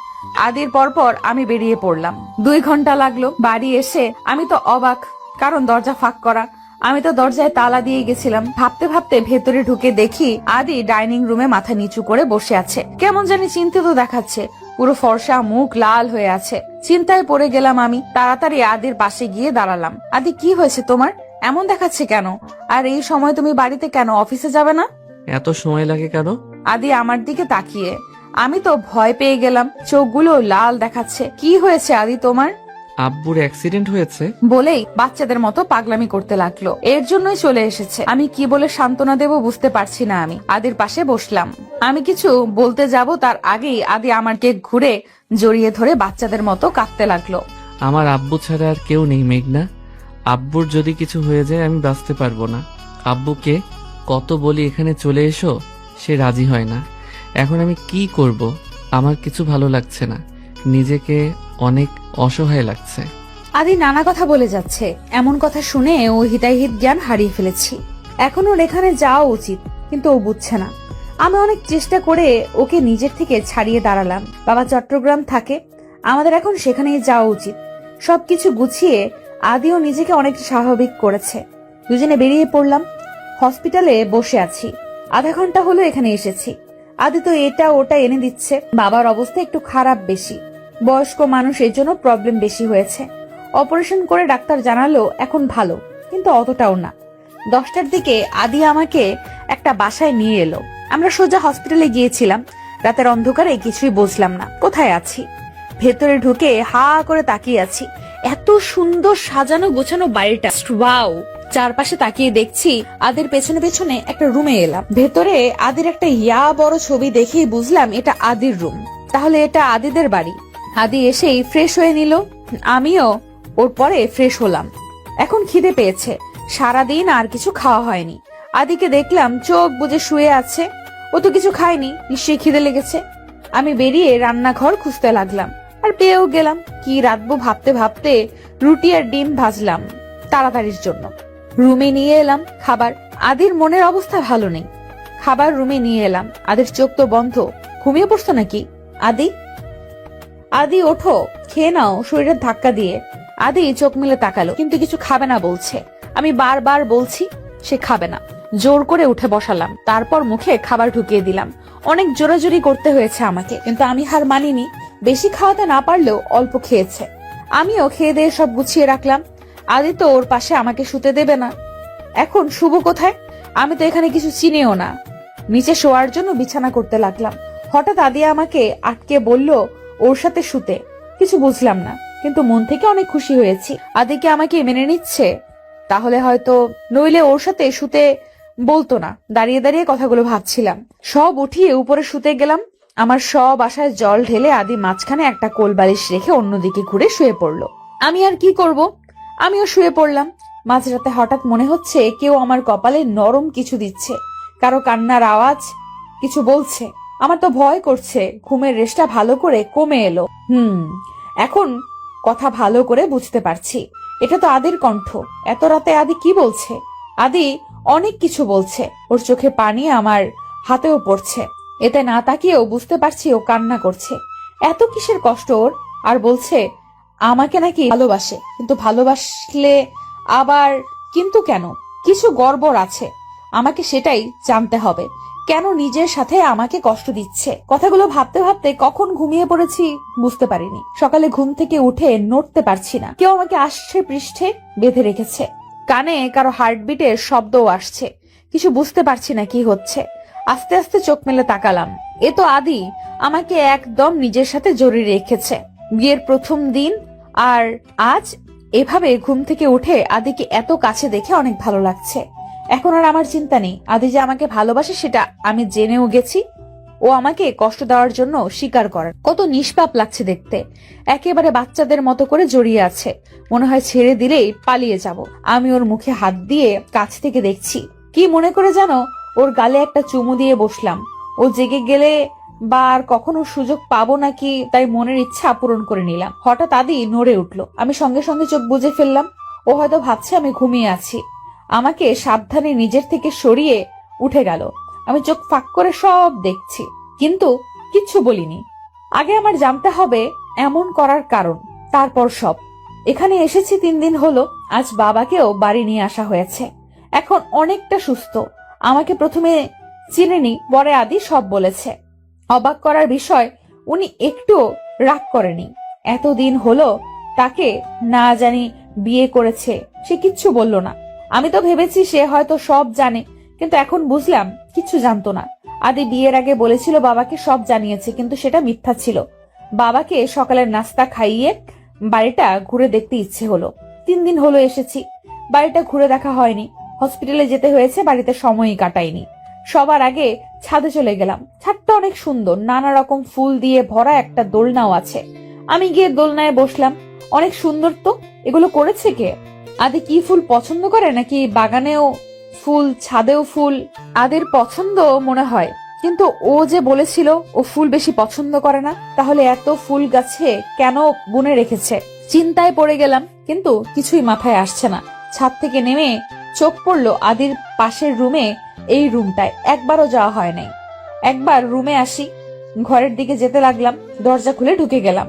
আদির পরপর আমি বেরিয়ে পড়লাম। 2 ঘন্টা লাগলো। বাড়ি এসে আমি তো অবাক, কারণ দরজা ফাঁক করা। আমি তো দরজায় তালা দিয়ে গেছিলাম। ভাবতে ভাবতে ভেতরে ঢুকে দেখি আদি ডাইনিং রুমে মাথা নিচু করে বসে আছে। কেমন জানি চিন্তিত দেখাচ্ছে, পুরো ফর্সা, মুখ লাল হয়ে আছে। চিন্তায় পড়ে গেলাম আমি। তাড়াতাড়ি আদির পাশে গিয়ে দাঁড়ালাম। আদি কি হয়েছে তোমার? এমন দেখাচ্ছে কেন? আর এই সময় তুমি বাড়িতে কেন? অফিসে যাবে না? এত সময় লাগে কেন? আদি আমার দিকে তাকিয়ে। আমি তো ভয় পেয়ে গেলাম, চোখগুলো লাল দেখাচ্ছে। কি হয়েছে আদি তোমার? আব্বুর অ্যাক্সিডেন্ট হয়েছে বলেই বাচ্চাদের মতো পাগলামি করতে লাগলো। এর জন্যই চলে এসেছে। আমি কি বলে সান্ত্বনা দেব বুঝতে পারছি না। আমি আদির পাশে বসলাম। আমি কিছু বলতে যাব তার আগেই আদি আমাকে ঘুরে জড়িয়ে ধরে বাচ্চাদের মতো কাঁদতে লাগলো। আমার আব্বু ছাড়া আর কেউ নেই মেঘনা। আব্বুর যদি কিছু হয়ে যায় আমি বাঁচতে পারবো না। আব্বুকে কত বলি এখানে চলে এসো, সে রাজি হয় না। এখন আমি কি করব? আমার কিছু ভালো লাগছে না, নিজেকে অনেক অসহায় লাগছে। আদি নানা কথা বলে যাচ্ছে। এমন কথা শুনে ও হিতাহিত জ্ঞান হারিয়ে ফেলেছি। এখন ওর এখানে যাওয়া উচিত, কিন্তু ও বুঝছে না। আমি অনেক চেষ্টা করে ওকে নিজের থেকে ছাড়িয়ে দাঁড়ালাম। বাবা চট্টগ্রাম থাকে, আমাদের এখন সেখানেই যাওয়া উচিত। সবকিছু গুছিয়ে আদিও নিজেকে অনেক স্বাভাবিক করেছে। দুজনে বেরিয়ে পড়লাম। হসপিটালে বসে আছি। আধা ঘন্টা হলো এখানে এসেছি। আদি তো এটা ওটা এনে দিচ্ছে। বাবার অবস্থা একটু খারাপ বেশি, বয়স্ক মানুষ, এর জন্য প্রবলেম বেশি হয়েছে। অপারেশন করে ডাক্তার জানালো এখন ভালো, কিন্তু অতটাও না। 10টার দিকে আদি আমাকে একটা বাসায় নিয়ে এলো। আমরা সোজা হসপিটালে গিয়েছিলাম। রাতের অন্ধকারে কিছুই বুঝলাম না, কোথায় আছি। ভেতরে ঢুকে হা করে তাকিয়ে আছি। এত সুন্দর সাজানো গোছানো বাড়িটা, ওয়াও। চারপাশে তাকিয়ে দেখছি আদির পেছনে পেছনে একটা রুমে এলাম। ভেতরে আদির একটা ইয়া বড় ছবি দেখেই বুঝলাম এটা আদির রুম। তাহলে এটা আদিদের বাড়ি। আদি এসেই ফ্রেশ হয়ে নিল, আমিও ওর পরে ফ্রেশ হলাম। এখন খিদে পেয়েছে, সারাদিন আর কিছু খাওয়া হয়নি। আদিকে দেখলাম চোখ বুজে শুয়ে আছে। ও তো কিছু খায়নি, নিশ্চয়ই খিদে লেগেছে। আমি বেরিয়ে রান্নাঘর খুঁজতে লাগলাম, আর পেয়েও গেলাম। কি রাঁধবো ভাবতে ভাবতে রুটি আর ডিম ভাজলাম তাড়াতাড়ির জন্য। রুমে নিয়ে এলাম খাবার। আদির মনের অবস্থা ভালো নেই। খাবার রুমে নিয়ে এলাম। আদির চোখ তো বন্ধ। ঘুমিয়ে পড়ছো নাকি? আদি, আদি ওঠো, খেয়ে নাও। শরীরের ধাক্কা দিয়ে আদি চোখ মেলে তাকালো, কিন্তু কিছু খাবে না বলছে। আমি বারবার বলছি, সে খাবে না। জোর করে উঠে বসালাম, তারপর মুখে খাবার ঢুকিয়ে দিলাম। অনেক জোরাজোরি করতে হয়েছে আমাকে, কিন্তু আমি হার মানিনি। বেশি খাওয়াতে না পারলেও অল্প খেয়েছে। আমিও খেয়ে দিয়ে সব গুছিয়ে রাখলাম। আদি তো ওর পাশে আমাকে শুতে দেবে না। এখন শুভ কোথায়? আমি তো এখানে কিছু চিনিও না। নিচে শোয়ার জন্য বিছানা করতে লাগলাম। হঠাৎ আদি আমাকে আটকে বলল ওর সাথে শুতে। কিছু বুঝলাম না, কিন্তু মন থেকে অনেক খুশি হয়েছি। আদিকে আমাকে মেনে নিচ্ছে, তাহলে হয়তো, নইলে ওর সাথে শুতে বলতো না। দাঁড়িয়ে দাঁড়িয়ে কথাগুলো ভাবছিলাম। সব উঠিয়ে উপরে শুতে গেলাম। আমার সব আশায় জল ঢেলে আদি মাঝখানে একটা কোল বালিশ রেখে অন্যদিকে ঘুরে শুয়ে পড়লো। আমি আর কি করব, আমিও শুয়ে পড়লাম। মাঝরাতে হঠাৎ মনে হচ্ছে কেউ আমার কপালে নরম কিছু দিচ্ছে, কারো কান্নার আওয়াজ, কিছু বলছে। আমার তো ভয় করছে। ঘুমের রেশটা ভালো করে কমে এলো। এখন কথা ভালো করে বুঝতে পারছি, এটা তো আদির কণ্ঠ। এত রাতে আদি কি বলছে? আদি অনেক কিছু বলছে। ওর চোখে পানি আমার হাতেও পড়ছে। এতে না তাকিয়েও বুঝতে পারছি ও কান্না করছে। এত কিসের কষ্ট ওর? আর বলছে আমাকে নাকি ভালোবাসে, কিন্তু ভালোবাসলে আবার কিন্তু কেন? কিছু গড়বড় আছে, আমাকে সেটাই জানতে হবে। কেন নিজের সাথে আমাকে কষ্ট দিচ্ছে? কথাগুলো ভাবতে ভাবতে কখন ঘুমিয়ে পড়েছি বুঝতে পারিনি। সকালে ঘুম থেকে উঠে নড়তে পারছি না। কেউ আমাকে আষ্টে পৃষ্ঠে বেঁধে রেখেছে। কানে কারো হার্টবিটের শব্দও আসছে। কিছু বুঝতে পারছি না কি হচ্ছে। আস্তে আস্তে চোখ মেলে তাকালাম। এ তো আদি আমাকে একদম নিজের সাথে জড়িয়ে রেখেছে। বিয়ের প্রথম দিন, আর আজ এভাবে ঘুম থেকে উঠে আদিকে এত কাছে দেখে অনেক ভালো লাগছে। এখন আর আমার চিন্তা নেই। আদি যে আমাকে ভালোবাসে সেটা আমি জেনেও গেছি। ও আমাকে কষ্ট দেওয়ার জন্য স্বীকার করার কত নিষ্পাপ লাগছে দেখতে। একেবারে বাচ্চাদের মতো করে জড়িয়ে আছে, মনে হয় ছেড়ে দিলেই পালিয়ে যাব। আমি ওর মুখে হাত দিয়ে কাছ থেকে দেখছি। কি মনে করে জানো, ওর গালে একটা চুমু দিয়ে বসলাম। ও জেগে গেলে বা আর কখনো সুযোগ পাবো নাকি, তাই মনের ইচ্ছা পূরণ করে নিলাম। হঠাৎ আদি নড়ে উঠলো। আমি সঙ্গে সঙ্গে চোখ বুজে ফেললাম। ও হয়তো ভাবছে আমি ঘুমিয়ে আছি। আমাকে সাবধানে নিজের থেকে সরিয়ে উঠে গেল। আমি চোখ ফাঁক করে সব দেখছি, কিন্তু কিচ্ছু বলিনি। আগে আমার জানতে হবে এমন করার কারণ, তারপর সব। এখানে এসেছি 3 দিন হলো। আজ বাবাকেও বাড়ি নিয়ে আসা হয়েছে। এখন অনেকটা সুস্থ। আমাকে প্রথমে চিনেনি, পরে আদি সব বলেছে। অবাক করার বিষয়, উনি একটু রাগ করেনি। এতদিন হলো তাকে না জানি বিয়ে করেছে, সে কিচ্ছু বলল না। আমি তো ভেবেছি সে হয়তো সব জানে, কিন্তু এখন বুঝলাম কিচ্ছু জানতো না। আদি বিয়ের আগে বলেছিল বাবাকে সব জানিয়েছে, কিন্তু সেটা মিথ্যা ছিল। বাবাকে সকালের নাস্তা খাইয়ে বাড়িটা ঘুরে দেখতে ইচ্ছে হলো। 3 দিন হলো এসেছি, বাড়িটা ঘুরে দেখা হয়নি। হসপিটালে যেতে হয়েছে, বাড়িতে সময়ই কাটাইনি। সবার আগে ছাদে চলে গেলাম। ছাদটা অনেক সুন্দর, নানা রকম ফুল দিয়ে ভরা একটা দোলনাও আছে। আমি গিয়ে দোলনায় বসলাম। অনেক সুন্দর তো। এগুলো করেছে কে? আদি কি ফুল পছন্দ করে, নাকি বাগানেও ফুল, ছাদেও ফুল? আদির পছন্দ মনে হয়, কিন্তু ও যে বলেছিল ও ফুল বেশি পছন্দ করে না, তাহলে এত ফুল গাছে কেন বুনে রেখেছে? চিন্তায় পড়ে গেলাম, কিন্তু কিছুই মাথায় আসছে না। ছাদ থেকে নেমে চোখ পড়লো আদির পাশের রুমে। এই রুমটায় একবারও যাওয়া হয় নাই। একবার রুমে আসি, ঘরের দিকে যেতে লাগলাম, দরজা খুলে ঢুকে গেলাম।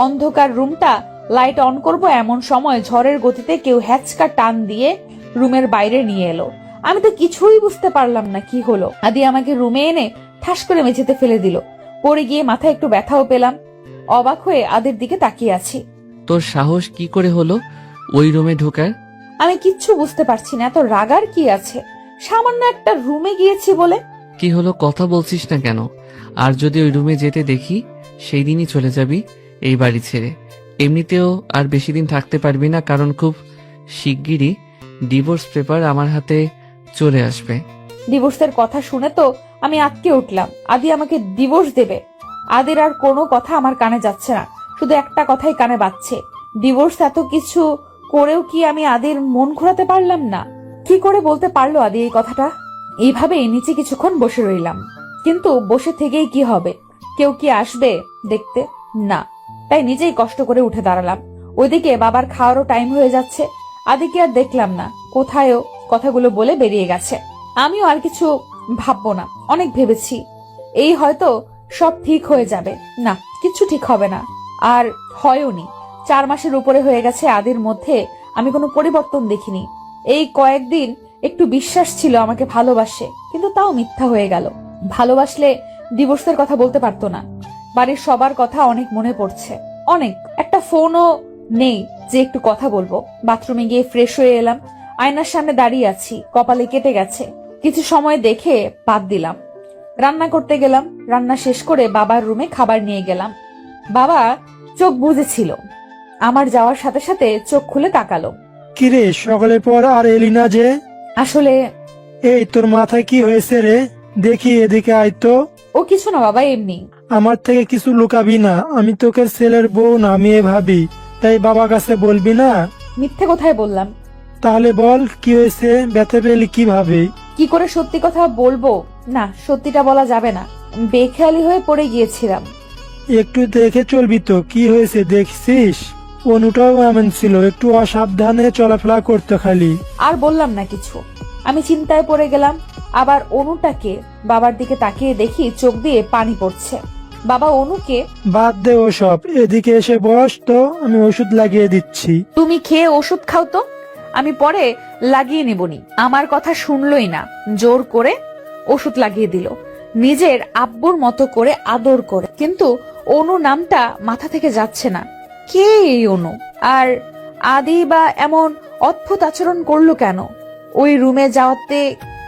অন্ধকার রুমটা। লাইট অন করব এমন সময় ঝড়ের গতিতে কেউ হ্যাচকা টান দিয়ে রুমের বাইরে নিয়ে এলো। আমি তো কিছুই বুঝতে পারলাম না কি হলো। আদি আমাকে রুমে এনে ঠাস করে মেঝেতে ফেলে দিল। পড়ে গিয়ে মাথায় একটু ব্যথাও পেলাম। অবাক হয়ে আদির দিকে তাকিয়ে আছি। তোর সাহস কি করে হলো ওই রুমে ঢোকার? আমি কিচ্ছু বুঝতে পারছি না। এত রাগার কি আছে? সামান্য একটা রুমে গিয়েছি বলে। কি হলো, কথা বলছিস না কেন? আর যদি ওই রুমে যেতে দেখি, সেই দিনই চলে যাবি এই বাড়ি ছেড়ে। এমনিতেও আর বেশি দিন থাকতে পারবি না, কারণ খুব শিগগিরই ডিভোর্স পেপার আমার হাতে চলে আসবে। ডিভোর্সের কথা শুনে তো আমি আটকে উঠলাম। আদি আমাকে ডিভোর্স দেবে? আদির আর কোনো কথা আমার কানে যাচ্ছে না, শুধু একটা কথাই কানে বাজছে, ডিভোর্স। এত কিছু করেও কি আমি আদির মন ঘোরাতে পারলাম না? কি করে বলতে পারলো আদি এই কথাটা? এইভাবে নিচে কিছুক্ষণ বসে রইলাম, কিন্তু বসে থেকেই কি হবে? কেউ কি আসবে দেখতে? না, তাই নিজেই কষ্ট করে উঠে দাঁড়ালাম। ওইদিকে বাবার খাওয়ারও টাইম হয়ে যাচ্ছে। আদিকে আর দেখলাম না, কোথায়ও কথাগুলো বলে বেরিয়ে গেছে। আমিও আর কিছু ভাববো না, অনেক ভেবেছি এই হয়তো সব ঠিক হয়ে যাবে। না, কিচ্ছু ঠিক হবে না, আর হয়ওনি। 4 মাসের উপরে হয়ে গেছে, আদির মধ্যে আমি কোনো পরিবর্তন দেখিনি। এই কয়েকদিন একটু বিশ্বাস ছিল আমাকে ভালোবাসে, কিন্তু তাও মিথ্যা হয়ে গেল। ভালোবাসলে ডিভোর্সের কথা বলতে পারতো না। বাড়ির সবার কথা অনেক মনে পড়ছে, অনেক। একটা ফোনও নেই যে একটু কথা বলবো। বাথরুমে গিয়ে ফ্রেশ হয়ে এলাম, আয়নার সামনে দাঁড়িয়ে আছি, কপালে কেটে গেছে। কিছু সময় দেখে বাদ দিলাম, রান্না করতে গেলাম। রান্না শেষ করে বাবার রুমে খাবার নিয়ে গেলাম। বাবা চোখ বুজেছিল, আমার যাওয়ার সাথে সাথে চোখ খুলে তাকালো। কিরে, সকালের পর আর এলি না যে? আসলে এই তোর মাথায় কি হয়েছে রে? দেখি এদিকে আয় তো। ও কিছু না বাবা, এমনি। আমার থেকে কিছু লুকাবি না, আমি তোকে ছেলের বউ না মেয়ে ভাবি, তাই বাবার কাছে বলবি না। মিথ্যে কোথায় বললাম? তাহলে বল কি হয়েছে, ব্যথা পেলি কিভাবে? কি করে সত্যি কথা বলবো? না, সত্যিটা বলা যাবে না। বেখেয়ালি হয়ে পড়ে গিয়েছিলাম। একটু দেখে চলবি তো, কি হয়েছে দেখছিস? অনুটাও এমন ছিল, একটু অসাবধানে চলাফেরা করতে খালি। আর বললাম না কিছু, আমি চিন্তায় পড়ে গেলাম। আবার অনুটাকে বাবার দিকে তাকিয়ে দেখি চোখ দিয়ে পানি পড়ছে। বাবা অনুকে, বাদ দে ওসব, এদিকে এসে বস তো, আমি ওষুধ লাগিয়ে দিচ্ছি। তুমি খেয়ে ওষুধ খাও তো, আমি পরে লাগিয়ে নেবনি। আমার কথা শুনলই না, জোর করে ওষুধ লাগিয়ে দিল, নিজের আব্বুর মতো করে আদর করে। কিন্তু অনু নামটা মাথা থেকে যাচ্ছে না। কে এই অনু? আর আদি বা এমন অদ্ভুত আচরণ করলো কেন? ওই রুমে যাওয়াতে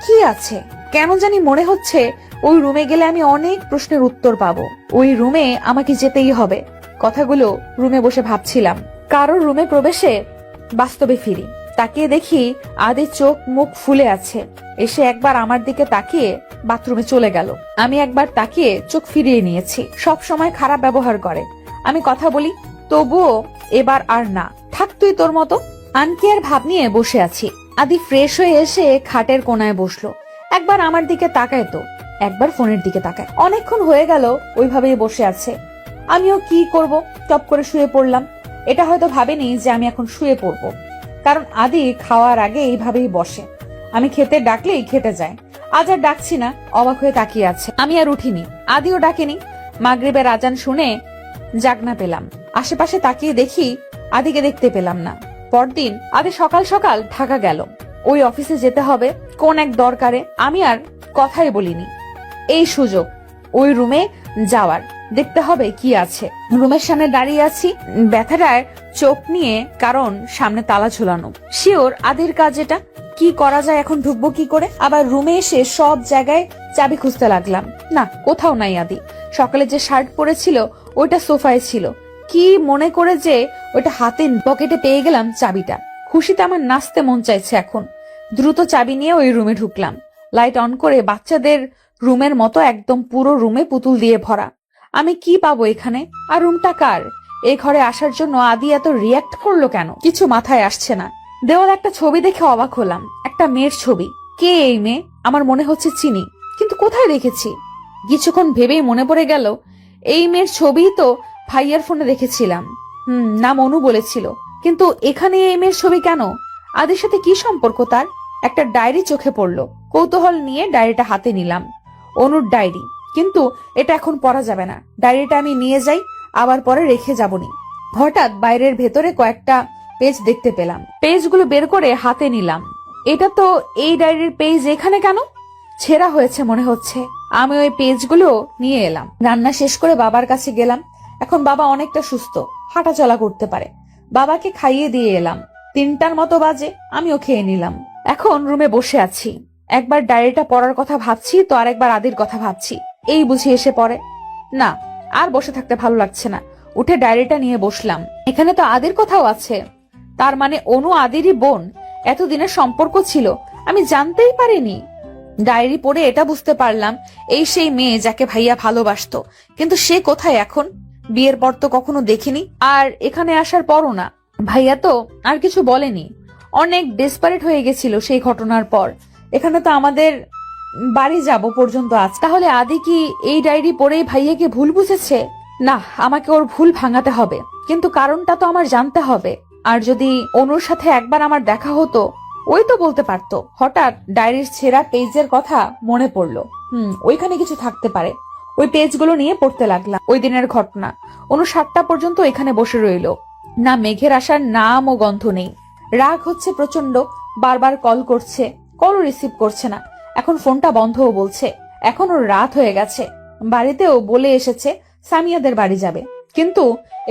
কি আছে? কেন জানি মনে হচ্ছে ওই রুমে গেলে আমি অনেক প্রশ্নের উত্তর পাবো। ওই রুমে আমাকে যেতেই হবে। কথাগুলো রুমে বসে ভাবছিলাম। কারোর রুমে প্রবেশে বাস্তবে ফিরি, তাকিয়ে দেখি আদির চোখ মুখ ফুলে আছে। এসে একবার আমার দিকে তাকিয়ে বাথরুমে চলে গেল। আমি একবার তাকিয়ে চোখ ফিরিয়ে নিয়েছি। সব সময় খারাপ ব্যবহার করে। আমি কথা বলি, তবুও এবার আর না, থাক তুই তোর মতো। আনকেয়ার ভাব নিয়ে বসে আছি। আদি ফ্রেশ হয়ে এসে খাটের কোনায় বসলো। একবার আমার দিকে তাকায় তো একবার ফোনের দিকে তাকায়। অনেকক্ষণ হয়ে গেল ওইভাবেই বসে আছে। আমিও কি করব, টপ করে শুয়ে পড়লাম। এটা হয়তো ভাবেনি যে আমি এখন শুয়ে পড়বো, কারণ আদি খাওয়ার আগে এইভাবেই বসে। আমি খেতে ডাকলেই খেতে যায়। আজ আর ডাকছি না, অবাক হয়ে তাকিয়ে আছে। আমি আর উঠিনি, আদিও ডাকেনি। মাগরিবের আজান শুনে জাগনা পেলাম। আশেপাশে তাকিয়ে দেখি আদিকে দেখতে পেলাম না। পরদিন আদি সকাল সকাল ঢাকা গেল। ওই অফিসে যেতে হবে কোন এক দরকারে। আমি আর কথাই বলিনি। এই সুযোগ ওই রুমে যাওয়ার, দেখতে হবে কি আছে। রুমের সামনে দাঁড়িয়ে আছি, ব্যথাটার চোখ নিয়ে, কারণ সামনে তালা ঝোলানো। শিওর আদির কাজ এটা। কি করা যায় এখন, ঢুকবো কি করে? আবার রুমে এসে সব জায়গায় চাবি খুঁজতে লাগলাম। না, কোথাও নাই আদি। সকালে যে শার্ট পরেছিল ওইটা সোফায় ছিল। কি মনে করে যে ওইটা হাতে পকেটে পেয়ে গেলাম চাবিটা। খুশিতে আমার নাচতে মন চাইছে এখন। দ্রুত চাবি নিয়ে ওই রুমে ঢুকলাম। লাইট অন করে বাচ্চাদের রুমের মতো একদম পুরো রুমে পুতুল দিয়ে ভরা। আমি কি পাবো এখানে? আর রুমটা কার? এই ঘরে আসার জন্য আদি এত রিয়াক্ট করলো কেন? কিছু মাথায় আসছে না। দেওয়াল একটা ছবি দেখে অবাক হলাম। একটা মেয়ের ছবি। কে এই মেয়ে? আমার মনে হচ্ছে চিনি, কিন্তু কোথায় দেখেছি? কিছুক্ষণ ভেবেই মনে পড়ে গেল এই মেয়ের ছবি তো ভাইয়ার ফোনে দেখেছিলাম। নাম অনু বলেছিল, কিন্তু এখানে এই মেয়ের ছবি কেন? আদির সাথে কি সম্পর্ক তার? একটা ডায়েরি চোখে পড়লো। কৌতূহল নিয়ে ডায়েরিটা হাতে নিলাম। অনুর ডায়েরি, কিন্তু এটা এখন পড়া যাবে না। ডায়েরিটা আমি নিয়ে যাই, আবার পরে রেখে যাবনি। হঠাৎ বাইরের ভেতরে কয়েকটা পেজ দেখতে পেলাম। পেজগুলো বের করে হাতে নিলাম। এটা তো এই ডায়েরির পেজ, এখানে কেন? ছেঁড়া হয়েছে মনে হচ্ছে। আমি ওই পেজগুলো নিয়ে এলাম। রান্না শেষ করে বাবার কাছে গেলাম। এখন বাবা অনেকটা সুস্থ, হাঁটাচলা করতে পারে। বাবাকে খাইয়ে দিয়ে এলাম। 3টার মতো বাজে, আমিও খেয়ে নিলাম। এখন রুমে বসে আছি। একবার ডায়েরিটা পড়ার কথা ভাবছি তো আরেকবার আদির কথা ভাবছি। এই বুঝি এসে পড়ে। না, আর বসে থাকতে ভালো লাগছে না। উঠে ডায়েরিটা নিয়ে বসলাম। এখানে তো আদির কথাও আছে। তার মানে অনু আদিরই বোন। এতদিনের সম্পর্ক ছিল, আমি জানতেই পারিনি। ডায়েরি পড়ে এটা বুঝতে পারলাম এই সেই মেয়ে যাকে ভাইয়া ভালোবাসতো। কিন্তু সে কোথায় এখন? বিয়ের পর তো কখনো দেখিনি, আর এখানে আসার পরও না। ভাইয়া তো আর কিছু বলেনি। অনেক ডেসপারেট হয়ে গেছিল সেই ঘটনার পর। এখানে তো আমাদের বাড়ি যাব পর্যন্ত আজ। তাহলে আদি কি এই ডায়েরি পড়েই ভাইয়াকে ভুল বুঝেছে? না, আমাকে ওর ভুল ভাঙাতে হবে, কিন্তু কারণটা তো আমার জানতে হবে। আর যদি অনুর সাথে একবার আমার দেখা হতো, ওই তো বলতে পারতো। হঠাৎ ডায়েরির ছেঁড়া পেজের কথা মনে পড়লো। ওইখানে কিছু থাকতে পারে। ওই পেজগুলো নিয়ে পড়তে লাগলাম। ওই দিনের ঘটনা। অনু 7টা পর্যন্ত এখানে বসে রইল। না মেঘের আসার নাম ও গন্ধ নেই। রাগ হচ্ছে প্রচন্ড, বারবার কল করছে, কলও রিসিভ করছে না। এখন ফোনটা বন্ধও বলছে। এখন ওর রাত হয়ে গেছে। বাড়িতেও বলে এসেছে সামিয়াদের বাড়ি যাবে, কিন্তু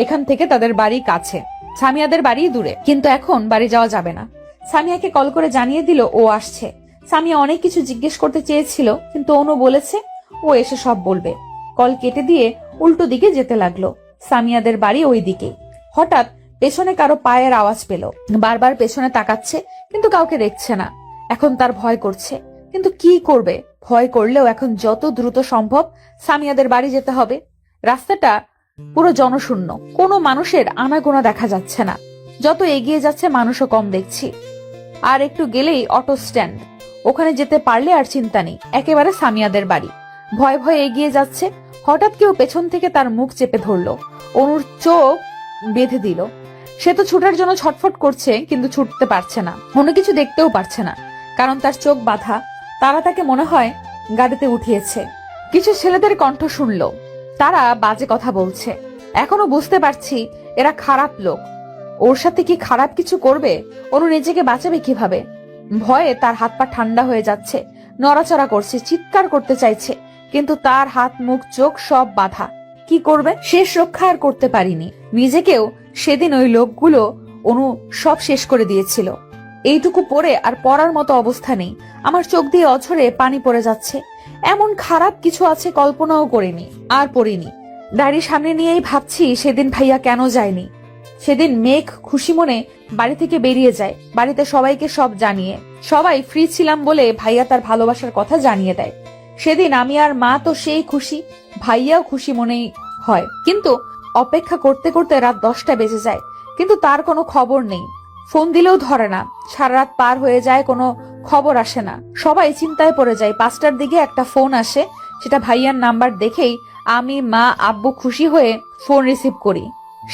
এখান থেকে তাদের বাড়ি কাছে, সামিয়াদের বাড়ি দূরে। কিন্তু এখন বাড়ি যাওয়া যাবে না। সামিয়াকে কল করে জানিয়ে দিল ও আসছে। সামিয়া অনেক কিছু জিজ্ঞেস করতে চেয়েছিল, কিন্তু অনু বলেছে ও এসে সব বলবে। কল কেটে দিয়ে উল্টো দিকে যেতে লাগলো। সামিয়াদের বাড়ি ওই দিকে। হঠাৎ পেছনে কারো পায়ের আওয়াজ পেল। বারবার পেছনে তাকাচ্ছে, কিন্তু কাউকে দেখছে না। এখন তার ভয় করছে, কিন্তু কি করবে? ভয় করলেও এখন যত দ্রুত সম্ভব সামিয়াদের বাড়ি যেতে হবে। রাস্তাটা পুরো জনশূন্য, কোনো মানুষের আনাগোনা দেখা যাচ্ছে না। যত এগিয়ে যাচ্ছে মানুষও কম দেখছি। আর একটু গেলেই অটো স্ট্যান্ড। ওখানে যেতে পারলে আর চিন্তা নেই, একেবারে সামিয়াদের বাড়ি। ভয় ভয়ে এগিয়ে যাচ্ছে। হঠাৎ কেউ পেছন থেকে তার মুখ চেপে ধরলো। অনুর চোখ বেঁধে দিল। সে তো ছুটার জন্য ছটফট করছে, কিন্তু ছুটতে পারছে না। অন্য কিছু দেখতেও পারছে না, কারণ তার চোখ বাঁধা। তারা তাকে মনে হয় গাড়িতে উঠিয়েছে। কিছু ছেলেদের কণ্ঠ শুনলো, তারা বাজে কথা বলছে। এখনো বুঝতে পারছি এরা খারাপ লোক। ওর সাথে কি খারাপ কিছু করবে? অনু নিজেকে বাঁচাবে কিভাবে? ভয়ে তার হাত পা ঠান্ডা হয়ে যাচ্ছে, নড়াচড়া করছে, চিৎকার করতে চাইছে, কিন্তু তার হাত মুখ চোখ সব বাঁধা। কি করবে? শেষ রক্ষা আর করতে পারিনি। নিজেকেও সেদিন ওই লোকগুলো অনু সব শেষ করে দিয়েছিল। এইটুকু পরে আর পড়ার মতো অবস্থা নেই। আমার চোখ দিয়ে অঝরে পানি পড়ে যাচ্ছে। এমন খারাপ কিছু আছে কল্পনাও করিনি, আর পড়িনি। ডায়েরি সামনে নিয়েই ভাবছি সেদিন ভাইয়া কেন যায়নি। সেদিন মেঘ খুশি মনে বাড়ি থেকে বেরিয়ে যায়, বাড়িতে সবাইকে সব জানিয়ে। সবাই ফ্রি ছিলাম বলে ভাইয়া তার ভালোবাসার কথা জানিয়ে দেয়। সেদিন আমি আর মা তো সেই খুশি, ভাইয়াও খুশি মনেই হয়। কিন্তু অপেক্ষা করতে করতে রাত 10টা বেজে যায়, কিন্তু তার কোনো খবর নেই। ফোন দিলেও ধরে না। সারা রাত পার হয়ে যায়, কোনো খবর আসে না। সবাই চিন্তায় পড়ে যায়। 5টার দিকে একটা ফোন আসে, সেটা ভাইয়ার নাম্বার দেখেই আমি, মা, আব্বু খুশি হয়ে ফোন রিসিভ করি,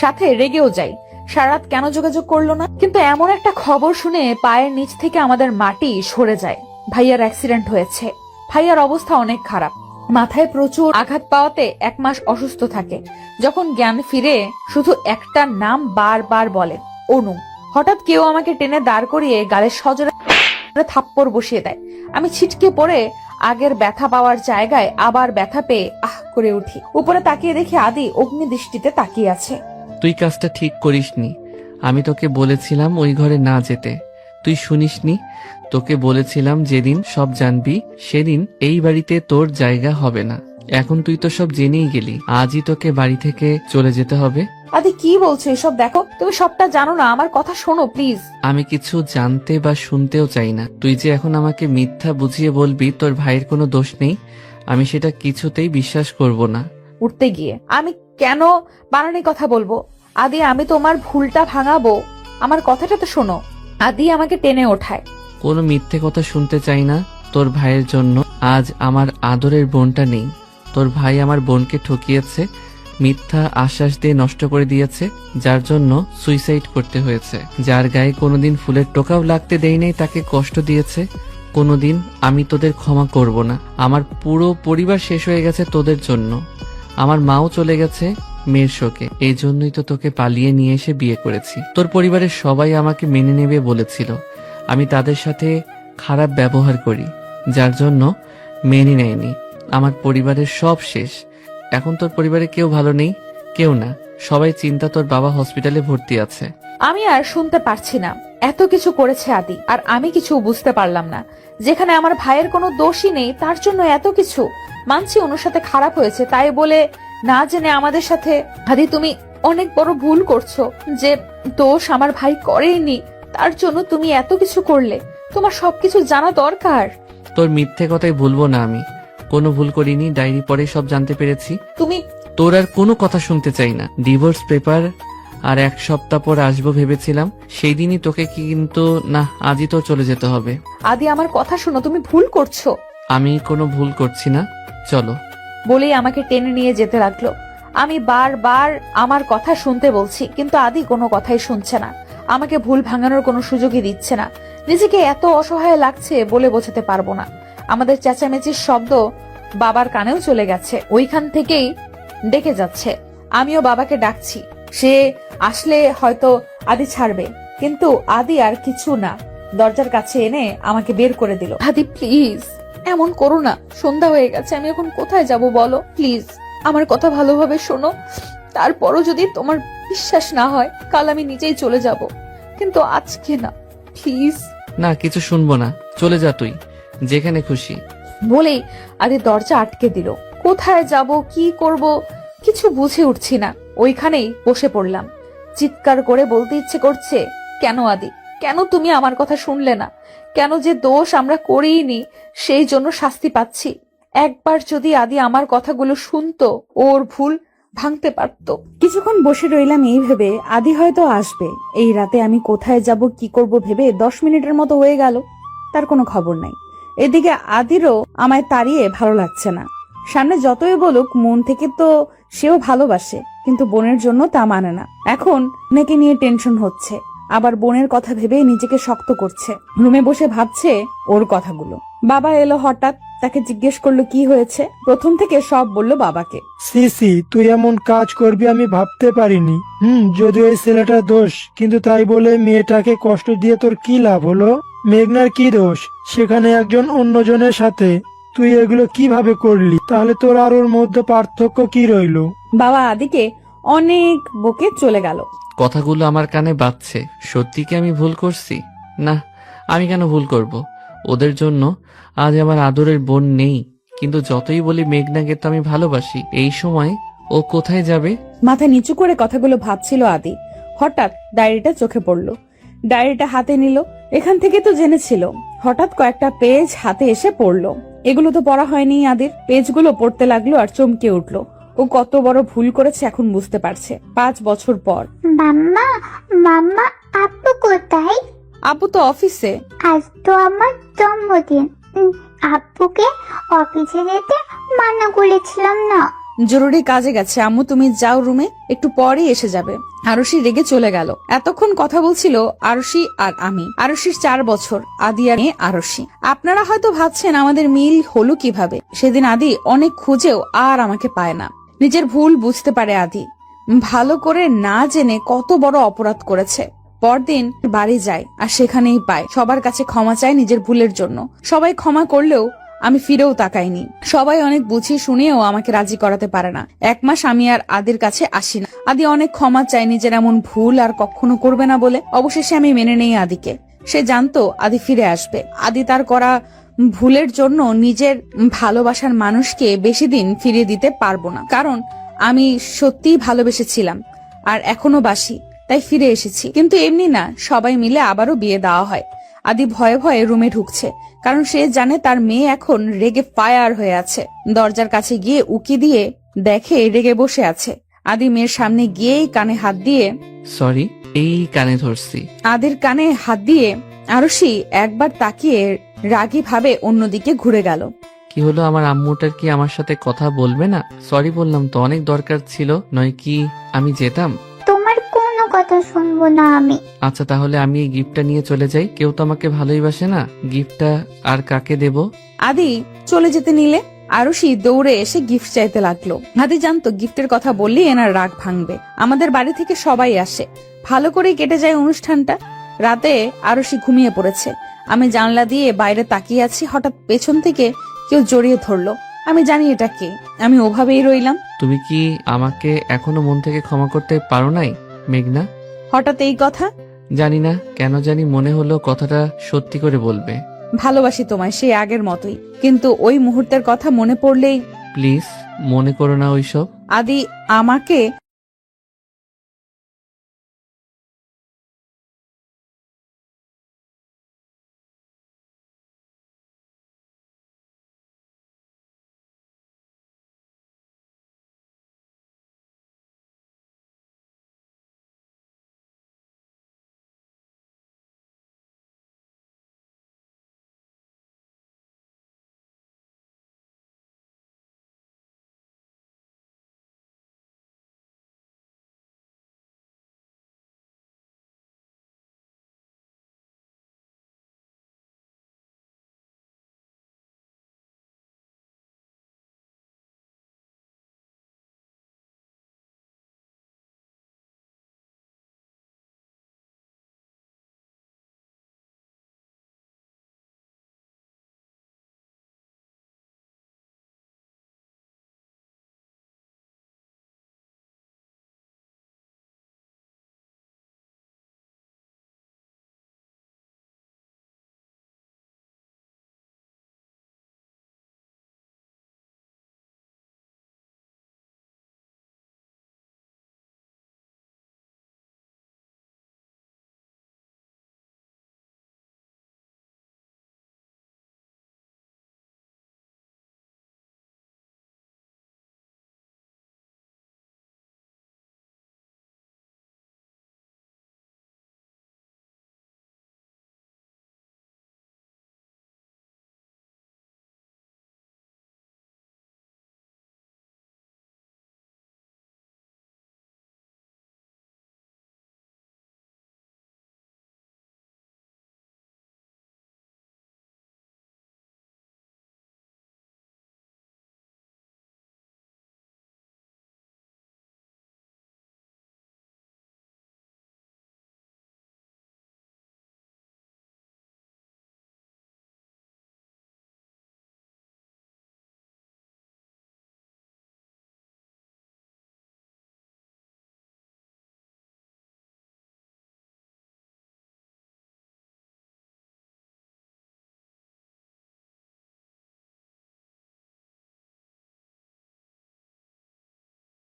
সাথে রেগেও যাই। সারা রাত কেন যোগাযোগ করলো না? কিন্তু এমন একটা খবর শুনে পায়ের নিচ থেকে আমাদের মাটি সরে যায়। ভাইয়ার অ্যাক্সিডেন্ট হয়েছে। ভাইয়ার অবস্থা অনেক খারাপ। মাথায় প্রচুর আঘাত পাওয়াতে 1 মাস অসুস্থ থাকে। যখন জ্ঞান ফিরে শুধু একটা নাম বারবার বলে, অনু। হঠাৎ কেউ আমাকে টেনে দাঁড় করিয়ে গালের সজোরে থাপ্পড় বসিয়ে দেয়। আমি ছিটকে পড়ে আগের ব্যথা পাওয়ার জায়গায় আবার ব্যথা পেয়ে আহ করে উঠি। উপরে তাকিয়ে দেখি আদি অগ্নি দৃষ্টিতে তাকিয়ে আছে। তুই কাজটা ঠিক করিসনি। আমি তোকে বলেছিলাম ওই ঘরে না যেতে, তুই শুনিসনি। তোকে বলেছিলাম যেদিন সব জানবি সেদিন এই বাড়িতে তোর জায়গা হবে না। এখন তুই তো সব জেনেই গেলি, আজই তোকে বাড়ি থেকে চলে যেতে হবে। আদি কি বলছো এসব? দেখো, তুমি সবটা জানো না, আমার কথা শোনো প্লিজ। আমি কিছু জানতে বা শুনতেও চাই না। তুই যে এখন আমাকে মিথ্যা বুঝিয়ে বলবি তোর ভাইয়ের কোনো দোষ নেই, আমি সেটা কিছুতেই বিশ্বাস করব না। উঠতে গিয়ে আমি কেন বানানি কথা বলবো? আদি, আমি তোমার ভুলটা ভাঙাবো, আমার কথাটা তো শোনো। আদি আমাকে টেনে ওঠায়। কোনো মিথ্যে কথা শুনতে চাই না। তোর ভাইয়ের জন্য আজ আমার আদরের বোনটা নেই। তোর ভাই আমার বোনকে ঠকিয়েছে, মিথ্যা আশ্বাস দিয়ে নষ্ট করে দিয়েছে, যার জন্য সুইসাইড করতে হয়েছে। যার গায়ে কোনোদিন ফুলের টোকাও লাগতে দেই নাই, তাকে কষ্ট দিয়েছে। কোনোদিন আমি তোদের ক্ষমা করব না। আমার পুরো পরিবার শেষ হয়ে গেছে তোদের জন্য। আমার মাও চলে গেছে মেয়ের শোকে। এই জন্যই তো তোকে পালিয়ে নিয়ে এসে বিয়ে করেছি। তোর পরিবারের সবাই আমাকে মেনে নেবে বলেছিল। আমি তাদের সাথে খারাপ ব্যবহার করি, যার জন্য মেনে নেয়নি। আমার পরিবারের সব শেষ। এখন তোর পরিবারে কেউ ভালো নেই, কেউ না। সবাই চিন্তা তোর বাবা হসপিটালে ভর্তি আছে। আমি আর শুনতে পারছি না। এত কিছু করেছে আদি, আর আমি কিছু বুঝতে পারলাম না। যেখানে আমার ভাইয়ের কোনো দোষই নেই, তার জন্য এত কিছু। মানছি ওনার সাথে খারাপ হয়েছে, তাই বলে না জেনে আমাদের সাথে। আদি, তুমি অনেক বড় ভুল করছো। যে দোষ আমার ভাই করেনি, তার জন্য তুমি এত কিছু করলে। তোমার সবকিছু জানা দরকার। তোর মিথ্যে কথাই ভুলবো না। আমি কোনো ভুল করিনি, ডায়েরি পরে সব জানতে পেরেছি। তুমি তোর আর কোনো কথা শুনতে চাই না। ডিভোর্স পেপার আর 1 সপ্তাহ পর আসবো ভেবেছিলাম, সেই দিনই তোকে কিন্তু না, আজই তো চলে যেতে হবে। আদি, আমার কথা শোনো, তুমি ভুল করছো। আমি কোনো ভুল করছি না, চলো। বলেই আমাকে টেনে নিয়ে যেতে লাগলো। আমি বারবার আমার কথা শুনতে বলছি, কিন্তু আদি কোনো কথাই শুনছে না। আমাকে ভুল ভাঙানোর কোনো সুযোগই দিচ্ছে না। নিজেকে এত অসহায় লাগছে বলে বোঝাতে পারবো না। আমাদের চেঁচামেচির শব্দ বাবার কানেও চলে গেছে, ওইখান থেকেই ডেকে যাচ্ছে। আমিও বাবাকে ডাকছি, সে আসলে হয়তো আদি ছাড়বে, কিন্তু আদি আর কিছু না, দরজার কাছে এনে আমাকে বের করে দিল। আদি প্লিজ এমন করো না, সন্ধ্যা হয়ে গেছে, আমি এখন কোথায় যাব বলো? প্লিজ আমার কথা ভালোভাবে শোনো, তারপরও যদি তোমার বিশ্বাস না হয় কাল আমি নিজেই চলে যাব, কিন্তু আজকে না, প্লিজ। না, কিছু শুনবো না, চলে যা তুই যেখানে খুশি। বলেই আদি দরজা আটকে দিল। কোথায় যাব, কি করব কিছু বুঝে উঠছি না। ওইখানেই বসে পড়লাম। চিৎকার করে বলতে ইচ্ছে করছে, কেন আদি, কেন তুমি আমার কথা শুনলে না? কেন যে দোষ আমরা করিনি সেই জন্য শাস্তি পাচ্ছি? একবার যদি আদি আমার কথাগুলো শুনতো, ওর ভুল ভাঙতে পারতো। কিছুক্ষণ বসে রইলাম এই ভেবে আদি হয়তো আসবে। এই রাতে আমি কোথায় যাব, কি করব ভেবে 10 মিনিটের মতো হয়ে গেল, তার কোনো খবর নাই। এদিকে আদিরও আমায় তাড়িয়ে ভালো লাগছে না। সামনে যতই বলুক, মন থেকে তো সেও ভালোবাসে, কিন্তু বোনের জন্য তা মানে না। এখন মেয়েকে নিয়ে টেনশন হচ্ছে, আবার বোনের কথা ভেবে নিজেকে শক্ত করছে। রুমে বসে ভাবছে ওর কথাগুলো। বাবা এলো হঠাৎ, তাকে জিজ্ঞেস করলো কি হয়েছে। প্রথম থেকে সব বলল বাবাকে। সিসি, তুই এমন কাজ করবি আমি ভাবতে পারিনি। যদিও এই ছেলেটা দোষ, কিন্তু তাই বলে মেয়েটাকে কষ্ট দিয়ে তোর কি লাভ হলো? মেঘনার কি দোষ সেখানে একজন অন্যজনের সাথে? তুই এগুলো কিভাবে করলি? তাহলে তোর আর ওর মধ্যে পার্থক্য কি রইলো? বাবা আদিকে অনেক বকে চলে গেল। কথাগুলো আমার কানে বাজছে। সত্যি কি আমি ভুল করছি? না, আমি কেন ভুল করব? ওদের জন্য আজ আমার আদরের বোন নেই। কিন্তু যতই বলি মেঘনাকে তো আমি ভালোবাসি, এই সময় ও কোথায় যাবে? মাথা নিচু করে কথাগুলো ভাবছিল আদি। হঠাৎ ডায়েরিটা চোখে পড়লো। ডায়েরিটা হাতে নিল। এখান থেকে তো জেনেছিল। হঠাৎ কয়েকটা পেজ হাতে এসে পড়লো। এগুলো তো পড়া হয়নি আদির। পেজগুলো পড়তে লাগলো আর চমকে উঠলো। ও কত বড় ভুল করেছে এখন বুঝতে পারছে। 5 বছর পর। মাম্মা, মাম্মা, আপু কোথায়? আপু তো অফিসে। আজ তো আমার জন্মদিন। আপুকে অফিসে যেতে মানা করেছিলাম না। জরুরি কাজে গেছে আম্মু, তুমি যাও রুমে, একটু পরেই এসে যাবে। আরুষি রেগে চলে গেল। এতক্ষণ কথা বলছিল আরুষি আর আমি। আরুষির 4 বছর, আদি আর মেয়ে আরুষি। আপনারা হয়তো ভাবছেন আমাদের মিল হলো কিভাবে। সেদিন আদি অনেক খুঁজেও আর আমাকে পায় না। নিজের ভুল বুঝতে পারে আদি। ভালো করে না জেনে কত বড় অপরাধ করেছে। পরদিন বাড়ি যায় আর সেখানেই পায় সবার কাছে ক্ষমা চায় নিজের ভুলের জন্য। সবাই ক্ষমা করলেও আমি ফিরেও তাকাইনি। সবাই অনেক বুঝিয়ে শুনিয়েও আমাকে রাজি করাতে পারে না। 1 মাস আমি আর আদির কাছে আসি না। আদি অনেক ক্ষমা চায় নিজের এমন ভুল আর কখনো করবে না বলে। অবশেষে আমি মেনে নেই আদিকে। সে জানতো আদি ফিরে আসবে। আদি তার করা ভুলের জন্য নিজের ভালোবাসার মানুষকে বেশি দিন ফিরিয়ে দিতে পারবো না, কারণ আমি সত্যিই ভালোবেসেছিলাম আর এখনো বাসি, তাই ফিরে এসেছি। কিন্তু এমনি না, সবাই মিলে আবারও বিয়ে দেওয়া হয়। আদি ভয়ে ভয়ে রুমে ঢুকছে, কারণ সে জানে তার মেয়ে এখন রেগে ফায়ার হয়ে আছে। দরজার কাছে গিয়ে উকি দিয়ে দেখে রেগে বসে আছে। আদি মেয়ের সামনে গিয়েই কানে হাত দিয়ে, সরি, এই কানে ধরছি। আদির কানে হাত দিয়ে আরুষি একবার তাকিয়ে রাগী ভাবে অন্যদিকে ঘুরে গেল। কি হলো, আমার আম্মুটার কি আমার সাথে কথা বলবে না? সরি বললাম তো, অনেক দরকার ছিল, নয় কি আমি যেতাম। তোমার কোনো কথা শুনবো না আমি। আচ্ছা, তাহলে আমি এই গিফটটা নিয়ে চলে যাই। কেউ তো আমাকে ভালোই বাসে না, গিফটটা আর কাকে দেব? আদি চলে যেতে নিলে আরুষি দৌড়ে এসে গিফট চাইতে লাগলো। আদি জানতো গিফটের কথা বললেই এনার রাগ ভাঙবে। আমাদের বাড়ি থেকে সবাই আসে, ভালো করেই কেটে যায় অনুষ্ঠানটা। রাতে আরুষি ঘুমিয়ে পড়েছে। আমি জানলা দিয়ে বাইরে তাকিয়ে আছি। হঠাৎ পেছন থেকে কেউ জড়িয়ে ধরলো। আমি জানি এটা কে। আমি ওভাবেই রইলাম। তুমি কি আমাকে এখনো মন থেকে ক্ষমা করতে পারো নাই মেঘনা? হঠাৎ এই কথা? জানি না কেন জানি মনে হলো কথাটা সত্যি করে বলবে। ভালোবাসি তোমায় সেই আগের মতোই, কিন্তু ওই মুহূর্তের কথা মনে পড়লেই। প্লিজ মনে করো না ওইসব। আদি আমাকে